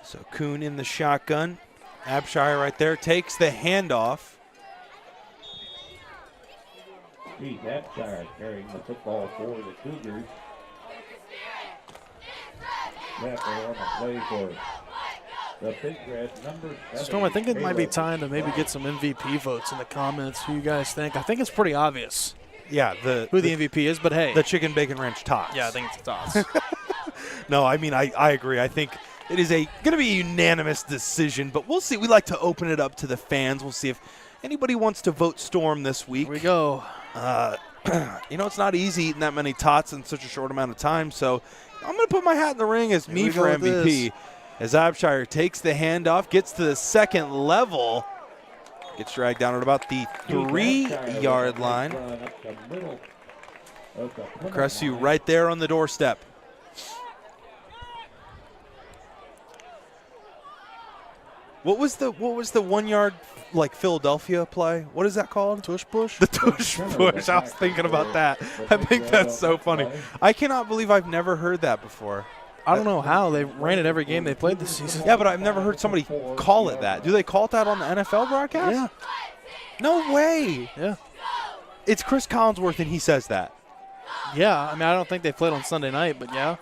So Kuhn in the shotgun. Abshire right there takes the handoff. Keith Abshire carrying the football for the Cougars. Snapper on the play for the Big Red, number 7. Storm, I think it might be time to maybe get some MVP votes in the comments. Who you guys think? I think it's pretty obvious. Yeah, who the MVP is, but hey. The Chicken Bacon Ranch Tots. Yeah, I think it's the Tots. No, I mean, I agree. I think it is going to be a unanimous decision, but we'll see. We like to open it up to the fans. We'll see if anybody wants to vote Storm this week. Here we go. It's not easy eating that many tots in such a short amount of time, so I'm going to put my hat in the ring as me for MVP. As Abshire takes the handoff, gets to the second level, gets dragged down at about the 3-yard line. Crestview right there on the doorstep. What was the 1 yard like Philadelphia play? What is that called? Tush push? The tush push. I was thinking about that. I think that's so funny. I cannot believe I've never heard that before. I don't know how. They ran it every game they played this season. Yeah, but I've never heard somebody call it that. Do they call it that on the NFL broadcast? Yeah. No way. Yeah. It's Chris Collinsworth and he says that. Yeah. I mean, I don't think they played on Sunday night, but yeah.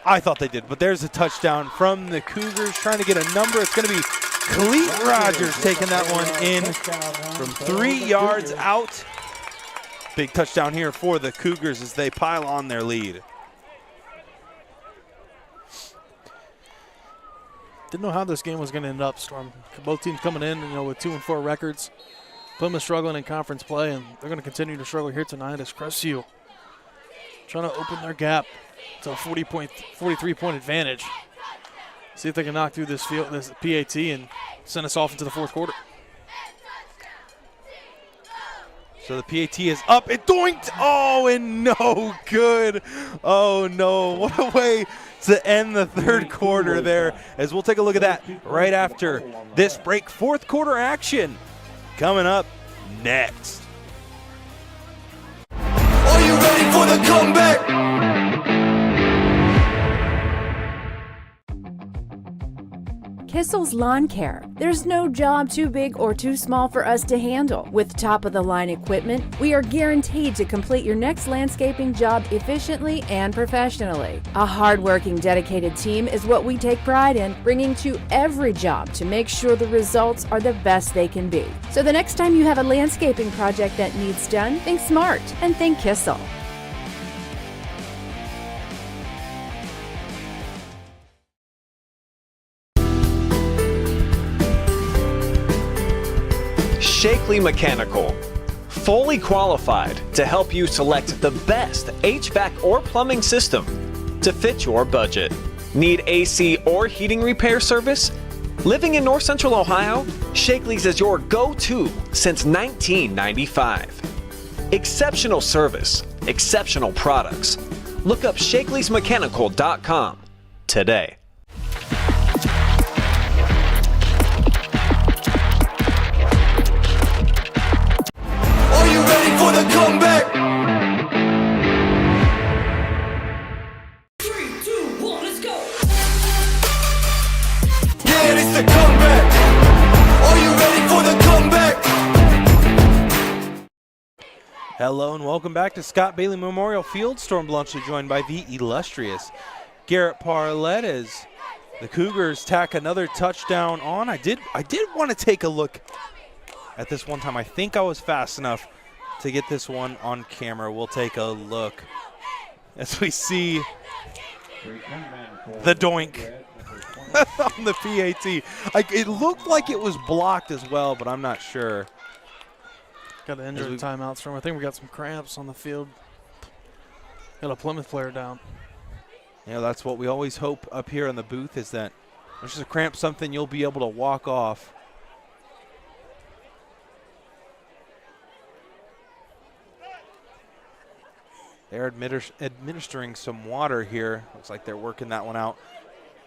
I thought they did, but there's a touchdown from the Cougars trying to get a number. It's going to be Cleet Rogers taking that one in from 3 yards out. Big touchdown here for the Cougars as they pile on their lead. Didn't know how this game was going to end up, Storm. Both teams coming in, with 2-4 records. Plymouth struggling in conference play, and they're going to continue to struggle here tonight as Crestview trying to open their gap to a 43-point advantage. See if they can knock through this PAT and send us off into the fourth quarter. So the PAT is up. It doinked. Oh, and no good. Oh, no. What a way to end the third quarter there, as we'll take a look at that right after this break. Fourth quarter action coming up next. Are you ready for the comeback? Kissel's Lawn Care. There's no job too big or too small for us to handle. With top-of-the-line equipment, we are guaranteed to complete your next landscaping job efficiently and professionally. A hard-working, dedicated team is what we take pride in, bringing to every job to make sure the results are the best they can be. So the next time you have a landscaping project that needs done, think smart and think Kissel. Shakley Mechanical, fully qualified to help you select the best HVAC or plumbing system to fit your budget. Need AC or heating repair service? Living in North Central Ohio, Shakley's is your go-to since 1995. Exceptional service, exceptional products. Look up shakleysmechanical.com today. Are you ready for the comeback? 3, 2, 1, let's go! Yeah, it's the comeback. Are you ready for the comeback? Hello and welcome back to Scott Bailey Memorial Field. Storm Bluntschly joined by the illustrious Garret Parlett as the Cougars tack another touchdown on. I did want to take a look at this one time. I think I was fast enough to get this one on camera. We'll take a look as we see the doink on the PAT. It looked like it was blocked as well, but I'm not sure. Got the injured timeouts from. I think we got some cramps on the field. Got a Plymouth player down. Yeah, that's what we always hope up here in the booth, is that there's just a cramp, something you'll be able to walk off. They're administering some water here. Looks like they're working that one out.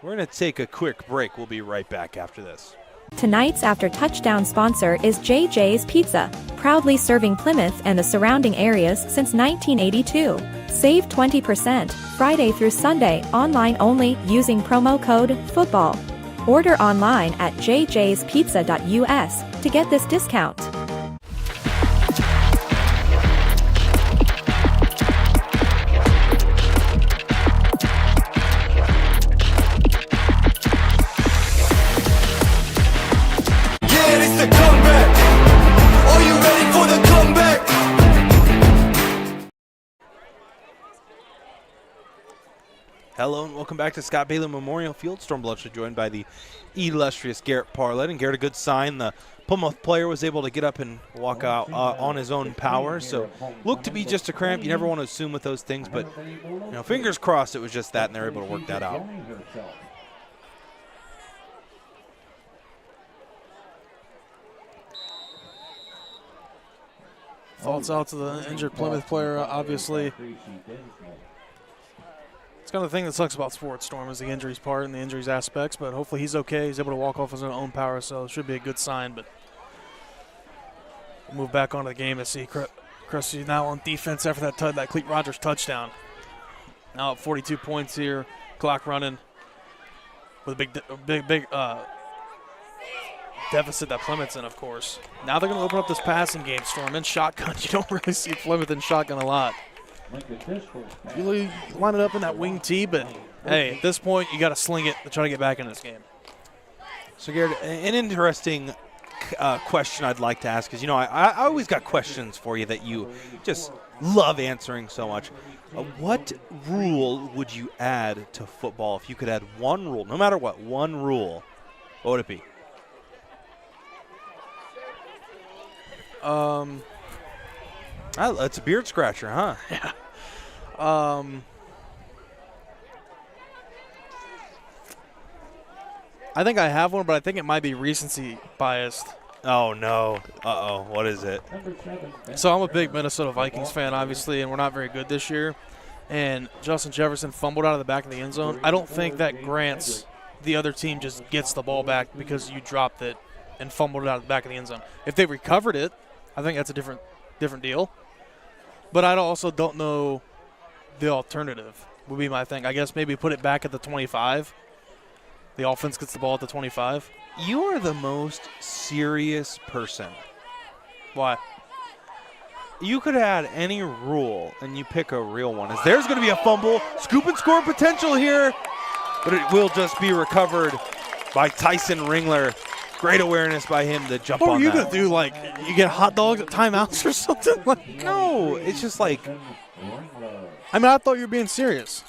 We're going to take a quick break. We'll be right back after this. Tonight's after touchdown sponsor is JJ's Pizza, proudly serving Plymouth and the surrounding areas since 1982. Save 20% Friday through Sunday online only using promo code FOOTBALL. Order online at jjspizza.us to get this discount. Hello and welcome back to Scott Bailey Memorial Field. Storm Bluntschly joined by the illustrious Garret Parlett. And Garret, a good sign. The Plymouth player was able to get up and walk out on his own power. So looked to be just a cramp. You never want to assume with those things, but fingers crossed it was just that and they're able to work that out. Faults out to the injured Plymouth player, obviously. It's kind of the thing that sucks about sports, Storm, is the injuries part and the injuries aspects, but hopefully he's okay. He's able to walk off his own power, so it should be a good sign. But we'll move back onto the game to see Crestview now on defense after that Cleet Rogers touchdown. Now at 42 points here, clock running with a big deficit that Plymouth's in, of course. Now they're going to open up this passing game, Storm, in shotgun. You don't really see Plymouth in shotgun a lot. You line it up in that wing tee, but hey, at this point, you got to sling it to try to get back in this game. So, Garret, an interesting question I'd like to ask is, I always got questions for you that you just love answering so much. What rule would you add to football if you could add one rule, no matter one rule? What would it be? It's a beard scratcher, huh? Yeah. I think I have one, but I think it might be recency biased. Oh, no. Uh-oh. What is it? So I'm a big Minnesota Vikings fan, obviously, and we're not very good this year. And Justin Jefferson fumbled out of the back of the end zone. I don't think that grants the other team just gets the ball back because you dropped it and fumbled it out of the back of the end zone. If they recovered it, I think that's a different deal. But I also don't know the alternative would be my thing. I guess maybe put it back at the 25. The offense gets the ball at the 25. You are the most serious person. Why? You could add any rule, and you pick a real one. There's going to be a fumble, scoop and score potential here, but it will just be recovered by Tyson Ringler. Great awareness by him to jump on that. What are you going to do, like, you get hot dogs at timeouts or something? No, it's just like. I mean, I thought you were being serious.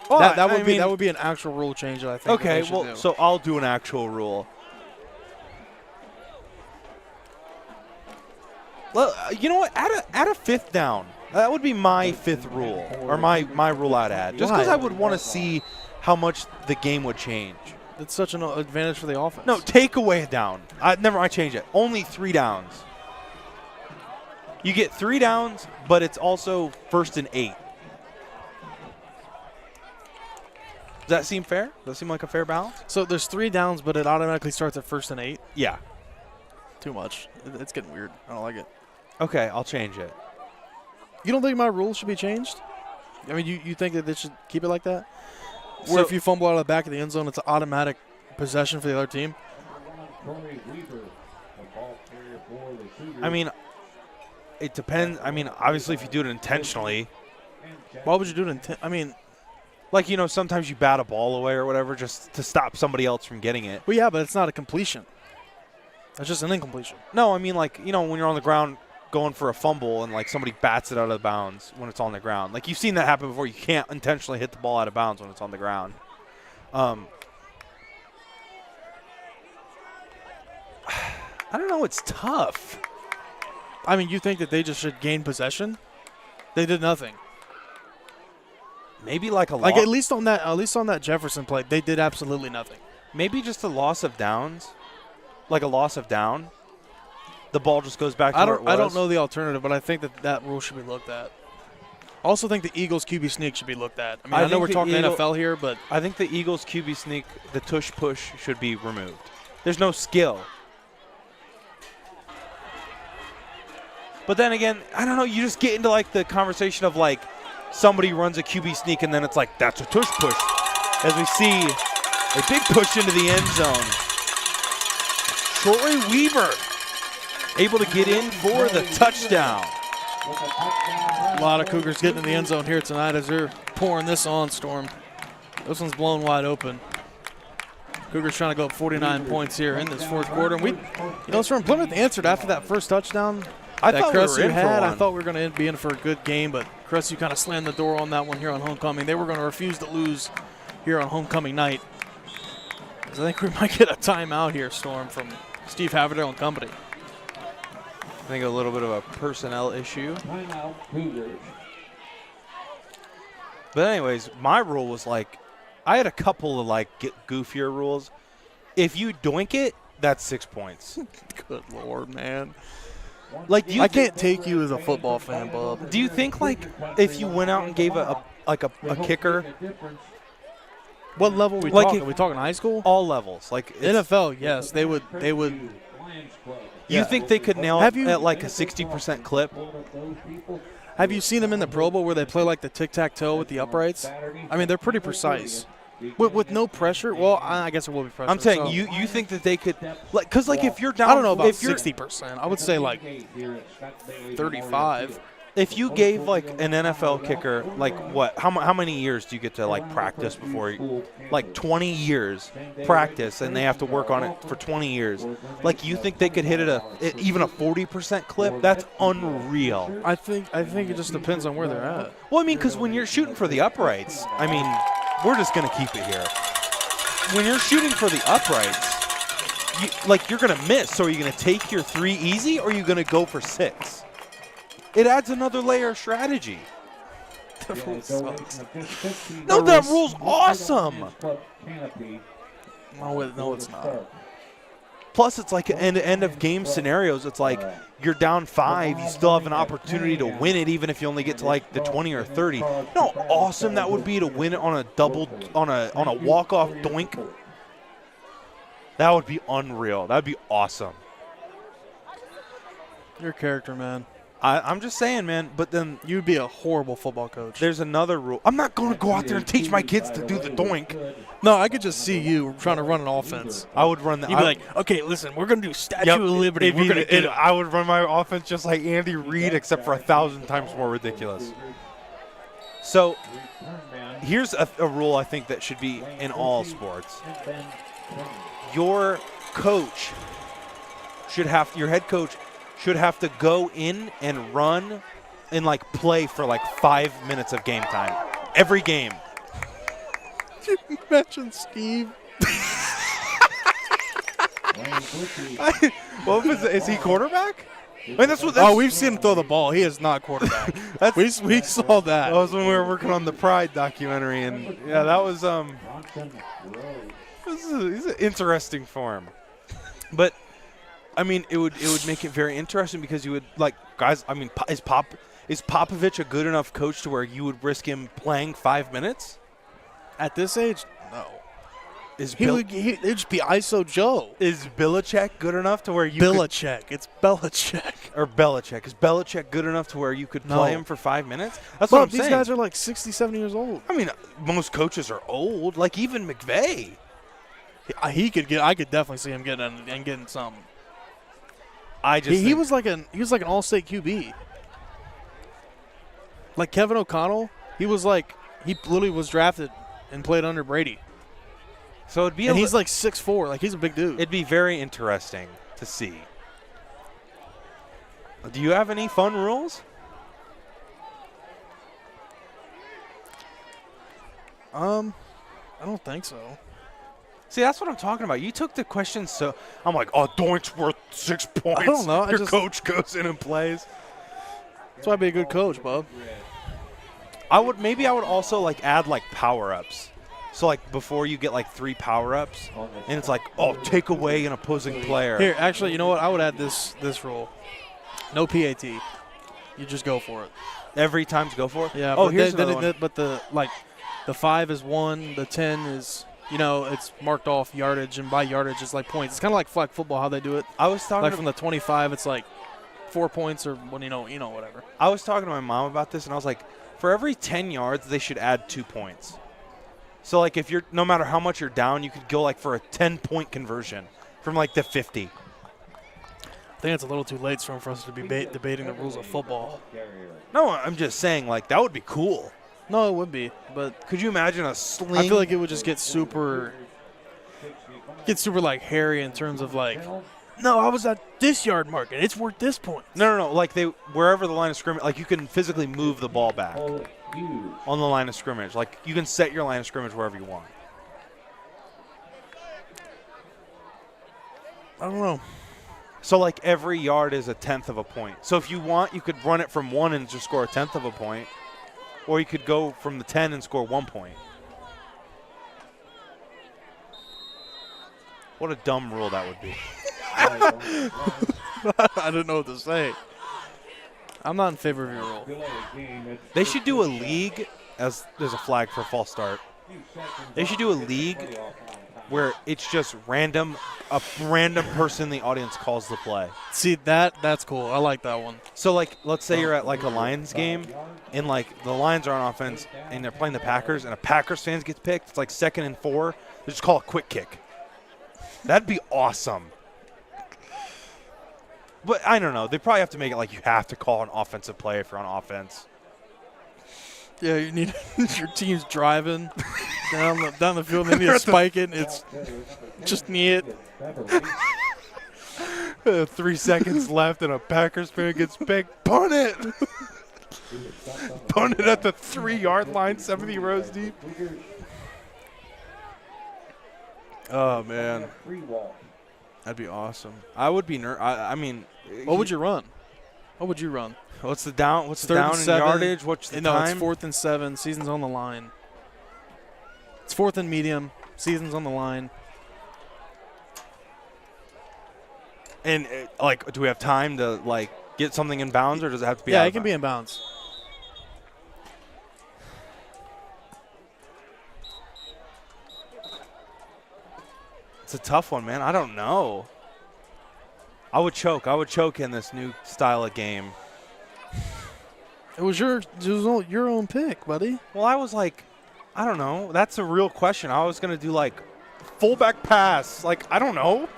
Well, that would be an actual rule change that I think. Okay, well, so I'll do an actual rule. Well, you know what? Add a fifth down. That would be my fifth rule, or my rule I'd add. Just because I would want to see how much the game would change. It's such an advantage for the offense. No, take away a down. Never mind, change it. Only 3 downs. You get 3 downs, but it's also 1st and 8. Does that seem fair? Does that seem like a fair balance? So there's 3 downs, but it automatically starts at 1st and 8? Yeah. Too much. It's getting weird. I don't like it. Okay, I'll change it. You don't think my rules should be changed? I mean, you think that they should keep it like that? So- Where if you fumble out of the back of the end zone, it's an automatic possession for the other team? I mean, it depends. I mean, obviously, if you do it intentionally. Why would you do it I mean, like, you know, sometimes you bat a ball away or whatever just to stop somebody else from getting it. well, yeah, but it's not a completion. It's just an incompletion. No, I mean, like, you know, when you're on the ground going for a fumble and, like, somebody bats it out of bounds when it's on the ground. Like, you've seen that happen before. You can't intentionally hit the ball out of bounds when it's on the ground. I don't know. It's tough. I mean, you think that they just should gain possession? They did nothing. Maybe like a Like at least on that Jefferson play, they did absolutely nothing. Maybe just a loss of downs, like a loss of down. The ball just goes back to where it was. I don't know the alternative, but I think that rule should be looked at. I also think the Eagles QB sneak should be looked at. I mean, I know we're talking NFL here, but I think the Eagles QB sneak, the tush push, should be removed. There's no skill. But then again, I don't know. You just get into like the conversation of like somebody runs a QB sneak and then it's like that's a tush push. As we see a big push into the end zone. Troy Weaver able to get in for the touchdown. a lot of Cougars getting in the end zone here tonight as they're pouring this on, Storm. This one's blown wide open. Cougars trying to go up 49 points here in this fourth quarter. And Storm, Plymouth answered after that first touchdown. I thought Crestview we were in for one. I thought we were going to be in for a good game, but Crestview kind of slammed the door on that one here on homecoming. They were going to refuse to lose here on homecoming night. I think we might get a timeout here, Storm, from Steve Haverdale and company. I think a little bit of a personnel issue. But anyways, my rule was like, I had a couple of like goofier rules. If you doink it, that's 6 points. Good Lord, man. Like I can't take you as a football fan, Bub. Do you think like if you went out and gave a kicker? What level are we Like talking? Are we talking high school? All levels. Like NFL, yes. They would. You think they could nail it at like a 60% clip? Have you seen them in the Pro Bowl where they play like the tic-tac-toe with the uprights? I mean, they're pretty precise. With no pressure? Well, I guess there will be pressure. I'm saying so. you think that they could like because like if you're down, I don't know about if 60%. I would say like 35. If you gave like an NFL kicker like what? How many years do you get to like practice before you, like 20 years practice and they have to work on it for 20 years? Like you think they could hit it even a 40% clip? That's unreal. I think it just depends on where they're at. Well, I mean, because when you're shooting for the uprights, I mean, we're just gonna keep it here. When you're shooting for the uprights, you're gonna miss. So are you gonna take your 3 easy, or are you gonna go for 6? It adds another layer of strategy. That rule sucks. No, that rule's awesome. No, it's not. Plus, it's like end of game scenarios. It's like you're down 5, you still have an opportunity to win it, even if you only get to like the 20 or 30. You know how awesome that would be to win it on a walk-off doink? That would be unreal. That would be awesome. Your character, man. I'm just saying, man, but then you'd be a horrible football coach. There's another rule. I'm not going to go out there and teach my kids to do the doink. No, I could just see you trying to run an offense. I would run that. You'd be like, okay, listen, we're going to do Statue of Liberty. I would run my offense just like Andy Reid, except for 1,000 times more ridiculous. So here's a rule I think that should be in all sports. Your head coach should have to go in and run and like play for like 5 minutes of game time. Every game. Did you mention Steve? Is he quarterback? I mean, that's we've seen him throw the ball. He is not quarterback. we saw that. That was when we were working on the Pride documentary, and yeah, that was This is an interesting form. But, I mean, it would make it very interesting because you would, like, guys, I mean, is Popovich a good enough coach to where you would risk him playing 5 minutes? At this age, no. Is It'd just be ISO Joe. Is Belichick good enough to where you Belichick. It's Belichick. Or Belichick. Is Belichick good enough to where you could play him for 5 minutes? That's But what I'm these saying. guys are like 60, 70 years old. I mean, most coaches are old. Like, even McVay. I could definitely see him getting some. He was like an all-state QB. Like Kevin O'Connell, he literally was drafted and played under Brady. So it'd be and he's like 6'4", like he's a big dude. It'd be very interesting to see. Do you have any fun rules? I don't think so. See, that's what I'm talking about. You took the question, so I'm like, oh, Doink's worth 6 points. I don't know. Your coach goes in and plays. That's why I'd be a good coach, bub. I would also like add like power-ups. So like before you get like 3 power-ups, and it's like, oh, take away an opposing player. Here, actually, you know what? I would add this rule. No PAT. You just go for it. Every time to go for it? Yeah. Oh, but here's another one. But the 5 is 1, the 10 is, it's marked off yardage, and by yardage it's like points. It's kind of like flag football how they do it. I was talking like from the 25, it's like 4 points or when whatever. I was talking to my mom about this, and I was like, for every 10 yards, they should add 2 points. So, like, if you're no matter how much you're down, you could go, like, for a 10-point conversion from, like, the 50. I think it's a little too late for us to be debating the rules of football. No, I'm just saying, like, that would be cool. No, it would be, but could you imagine a sling? I feel like it would just get super like hairy in terms of like, no, I was at this yard mark and it's worth this point. No. Like wherever the line of scrimmage, like you can physically move the ball back on the line of scrimmage. Like you can set your line of scrimmage wherever you want. I don't know. So like every yard is a 1/10 of a point. So if you want, you could run it from 1 and just score a 1/10 of a point. Or you could go from the 10 and score 1 point. What a dumb rule that would be. I didn't know what to say. I'm not in favor of your rule. They should do a league, as there's a flag for a false start. They should do a league where it's just random, a random person in the audience calls the play. See, that's cool. I like that one. So, like, let's say you're at, like, a Lions game, and, like, the Lions are on offense, and they're playing the Packers, and a Packers fan gets picked. It's, like, 2nd and 4. They just call a quick kick. That'd be awesome. But I don't know. They probably have to make it like you have to call an offensive play if you're on offense. Yeah, you need your team's driving down the field, and they need to spike it. It's just knee it. 3 seconds left, and a Packers fan gets picked. Punt it. Punt it at the 3-yard line, 70 rows deep. Oh man, that'd be awesome. I would be I mean, what would you run? What would you run? What's the down? What's the down in yardage? What's the time? No, it's 4th and 7. Season's on the line. It's 4th and medium. Season's on the line. And like, do we have time to like get something in bounds, or does it have to be? Yeah, it can be in bounds. It's a tough one, man. I don't know. I would choke. I would choke in this new style of game. It was your own pick, buddy. Well, I was like, I don't know. That's a real question. I was going to do like fullback pass. Like, I don't know.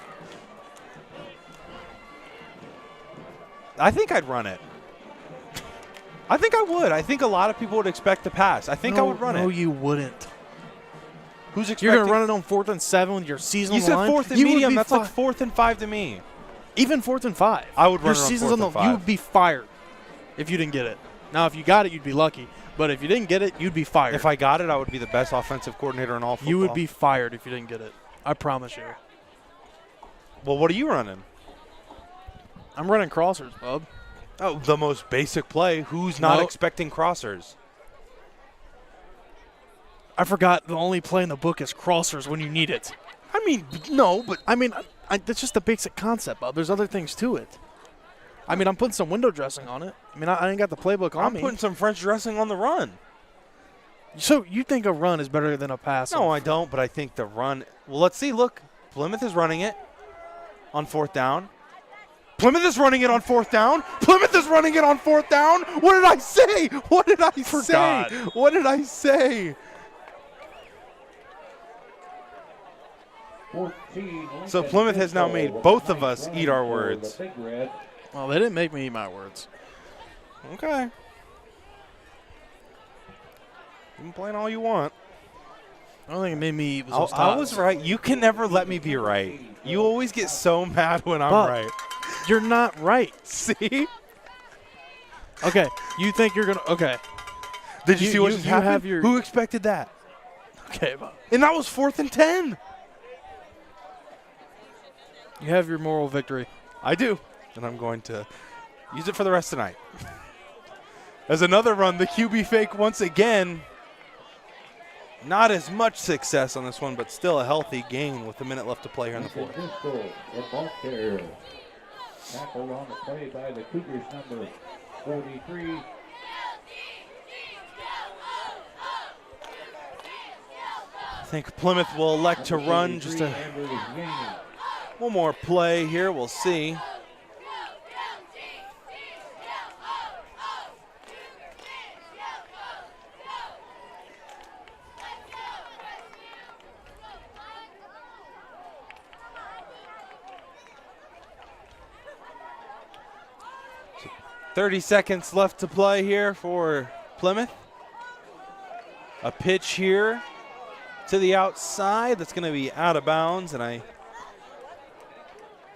I think I'd run it. I think I would. I think a lot of people would expect the pass. I think I would run it. No, you wouldn't. Who's expecting? You're going to run it on 4th and 7 with your season on the line? You said 4th and medium. That's like 4th and 5 to me. Even 4th and 5. I would run your it on season's 4th on the, and 5. You would be fired if you didn't get it. Now, if you got it, you'd be lucky. But if you didn't get it, you'd be fired. If I got it, I would be the best offensive coordinator in all football. You would be fired if you didn't get it. I promise you. Well, what are you running? I'm running crossers, bub. Oh, the most basic play. Who's not expecting crossers? I forgot the only play in the book is crossers when you need it. I mean, no, but I mean, that's just the basic concept, Bob. There's other things to it. I mean, I'm putting some window dressing on it. I mean, I ain't got the playbook on me. I'm putting some French dressing on the run. So you think a run is better than a pass? No, I don't, but I think the run – well, let's see. Look, Plymouth is running it on 4th down. Plymouth is running it on 4th down. Plymouth is running it on 4th down. What did I say? What did I say? What did I say? 14, So Plymouth has now made both of us eat our words. Well, they didn't make me eat my words. Okay. You can complain all you want. I don't think it made me eat was I was right. You can never let me be right. You always get so mad when I'm right. You're not right. See? Okay, you think you're going to – okay. Did you see what just happened? Have your, Who expected that? Okay, Bob. And that was 4th and 10. You have your moral victory. I do. And I'm going to use it for the rest of the night. As another run, the QB fake once again. Not as much success on this one, but still a healthy gain with a minute left to play here in the fourth. Kissel, the ball carrier. Tackled on the play by the Cougars, number 43. I think Plymouth will elect to run just one more play here. We'll see. So 30 seconds left to play here for Plymouth. A pitch here to the outside that's going to be out of bounds, and I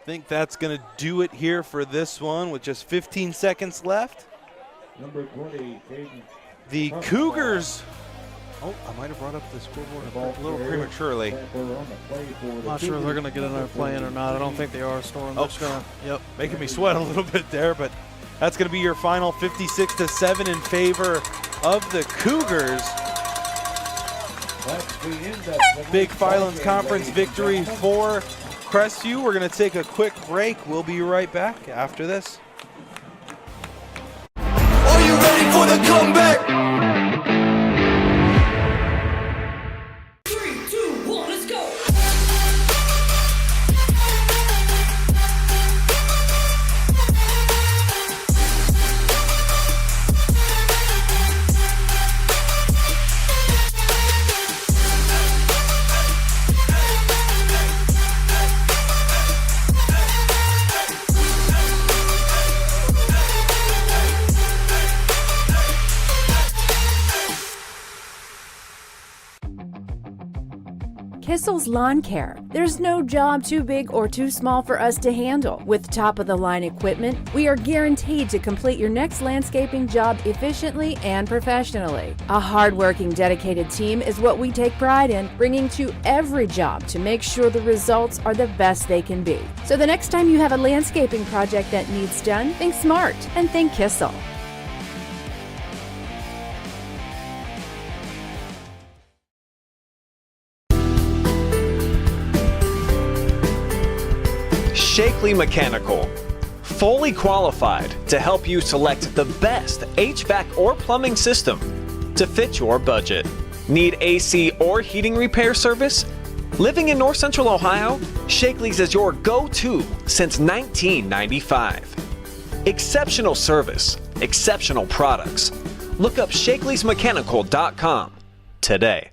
think that's going to do it here for this one with just 15 seconds left. Number 20, the Cougars. Oh, I might have brought up the scoreboard a little prematurely. I'm not sure if they're going to get another play in or not. I don't think they are, Storm. Yep, making me sweat a little bit there, but that's going to be your final 56-7 in favor of the Cougars. Big Firelands Conference victory for Crestview. We're going to take a quick break. We'll be right back after this. Are you ready for the comeback? 3, 2, 1, let's go! Kissel's Lawn Care. There's no job too big or too small for us to handle. With top-of-the-line equipment, we are guaranteed to complete your next landscaping job efficiently and professionally. A hard-working, dedicated team is what we take pride in, bringing to every job to make sure the results are the best they can be. So the next time you have a landscaping project that needs done, think smart and think Kissel. Shakley Mechanical, fully qualified to help you select the best HVAC or plumbing system to fit your budget. Need AC or heating repair service? Living in North Central Ohio, Shakley's is your go-to since 1995. Exceptional service, exceptional products. Look up shakleysmechanical.com today.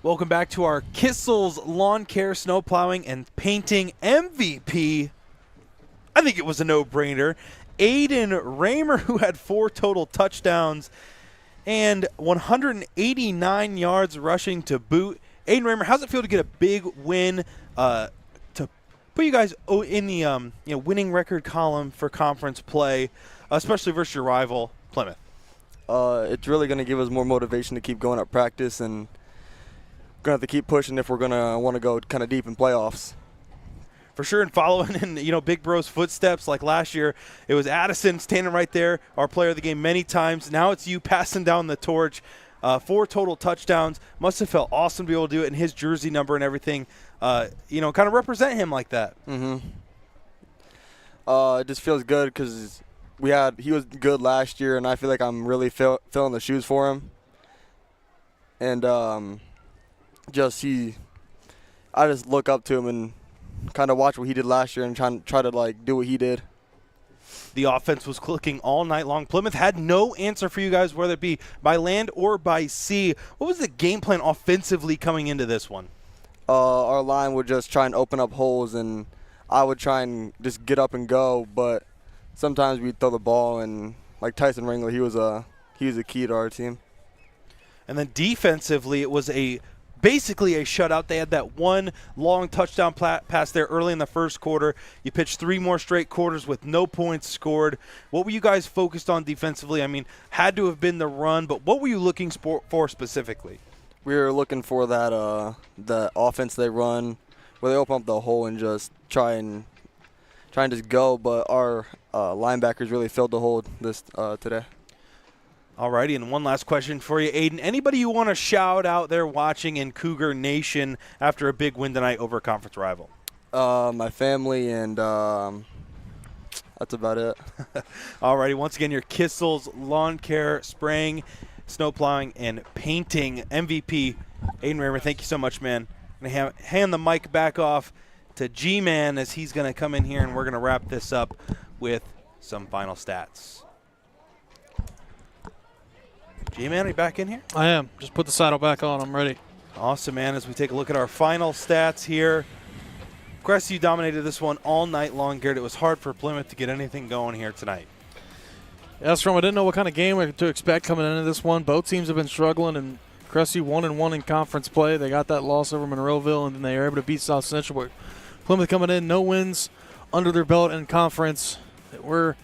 Welcome back to our Kissel's Lawn Care, Snow Plowing, and Painting MVP. I think it was a no-brainer. Aiden Raymer, who had 4 total touchdowns and 189 yards rushing to boot. Aiden Raymer, how's it feel to get a big win to put you guys in the winning record column for conference play, especially versus your rival, Plymouth? It's really going to give us more motivation to keep going at practice, and going to have to keep pushing if we're going to want to go kind of deep in playoffs. For sure, and following in Big Bro's footsteps like last year, it was Addison standing right there, our player of the game many times. Now it's you passing down the torch. 4 total touchdowns. Must have felt awesome to be able to do it in his jersey number and everything. Kind of represent him like that. Mm-hmm. It just feels good because he was good last year, and I feel like I'm really filling the shoes for him. And I just look up to him and kind of watch what he did last year and try to do what he did. The offense was clicking all night long. Plymouth had no answer for you guys, whether it be by land or by sea. What was the game plan offensively coming into this one? Our line would just try and open up holes, and I would try and just get up and go, but sometimes we'd throw the ball, and like Tyson Ringler, he was a key to our team. And then defensively, it was basically a shutout. They had that one long touchdown pass there early in the first quarter. You pitched 3 more straight quarters with no points scored. What were you guys focused on defensively? I mean, had to have been the run, but what were you looking for specifically? We were looking for that the offense they run, where they open up the hole and just try and just go. But our linebackers really filled the hole this today. Alrighty, and one last question for you, Aiden. Anybody you want to shout out there watching in Cougar Nation after a big win tonight over a conference rival? My family, and that's about it. Alrighty, once again, your Kissel's Lawn Care, Spraying, Snow Plowing, and Painting MVP, Aiden Raymer. Thank you so much, man. I'm going to hand the mic back off to G-Man as he's going to come in here, and we're going to wrap this up with some final stats. G-Man, are you back in here? I am. Just put the saddle back on. I'm ready. Awesome, man. As we take a look at our final stats here, Crestview dominated this one all night long, Garrett. It was hard for Plymouth to get anything going here tonight. Yeah, that's from. I didn't know what kind of game to expect coming into this one. Both teams have been struggling, and Crestview 1-1 in conference play. They got that loss over Monroeville, and then they were able to beat South Central. But Plymouth coming in, no wins under their belt in conference. We're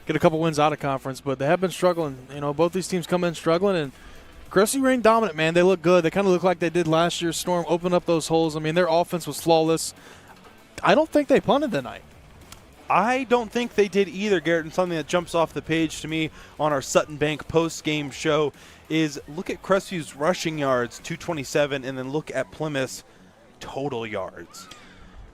get a couple wins out of conference, but they have been struggling. Both these teams come in struggling, and Crestview reigned dominant, man. They look good. They kind of look like they did last year. Storm opened up those holes. I mean, their offense was flawless. I don't think they punted tonight. I don't think they did either, Garrett, and something that jumps off the page to me on our Sutton Bank post-game show is look at Crestview's rushing yards, 227, and then look at Plymouth's total yards.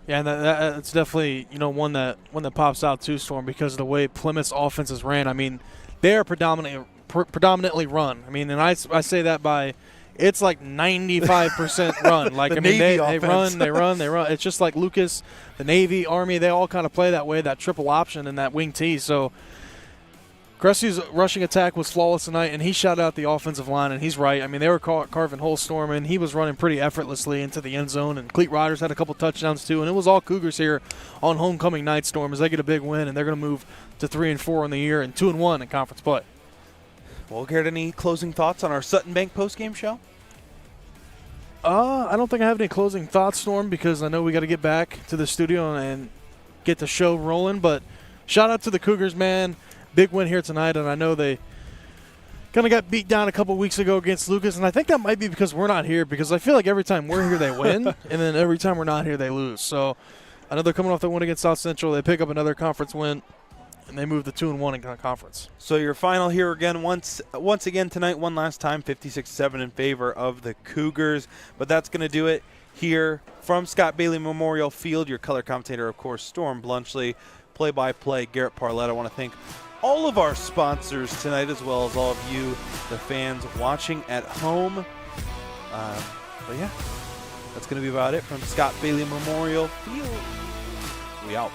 Yeah, and that's definitely one that pops out too, Storm, because of the way Plymouth's offenses ran. I mean, they are predominantly run. I mean, and I say that by it's like 95% run. Like they run. It's just like Lucas, the Navy, Army. They all kind of play that way, that triple option and that wing T. So Crestview's rushing attack was flawless tonight, and he shouted out the offensive line, and he's right. I mean, they were carving holes, Storm, and he was running pretty effortlessly into the end zone, and Cleat Riders had a couple touchdowns too, and it was all Cougars here on homecoming night, Storm, as they get a big win, and they're going to move to 3-4 in the year and 2-1 in conference play. Well, Garrett, any closing thoughts on our Sutton Bank postgame show? I don't think I have any closing thoughts, Storm, because I know we got to get back to the studio and get the show rolling, but shout out to the Cougars, man. Big win here tonight, and I know they kind of got beat down a couple weeks ago against Lucas, and I think that might be because we're not here, because I feel like every time we're here they win, and then every time we're not here they lose. So I know they're coming off the win against South Central. They pick up another conference win, and they move to 2-1 in conference. So your final here again, once again tonight, one last time, 56-7 in favor of the Cougars. But that's going to do it here from Scott Bailey Memorial Field. Your color commentator, of course, Storm Bluntschly. Play-by-play, Garret Parlett. I want to thank all of our sponsors tonight, as well as all of you, the fans watching at home. But yeah, that's going to be about it from Scott Bailey Memorial Field. We out.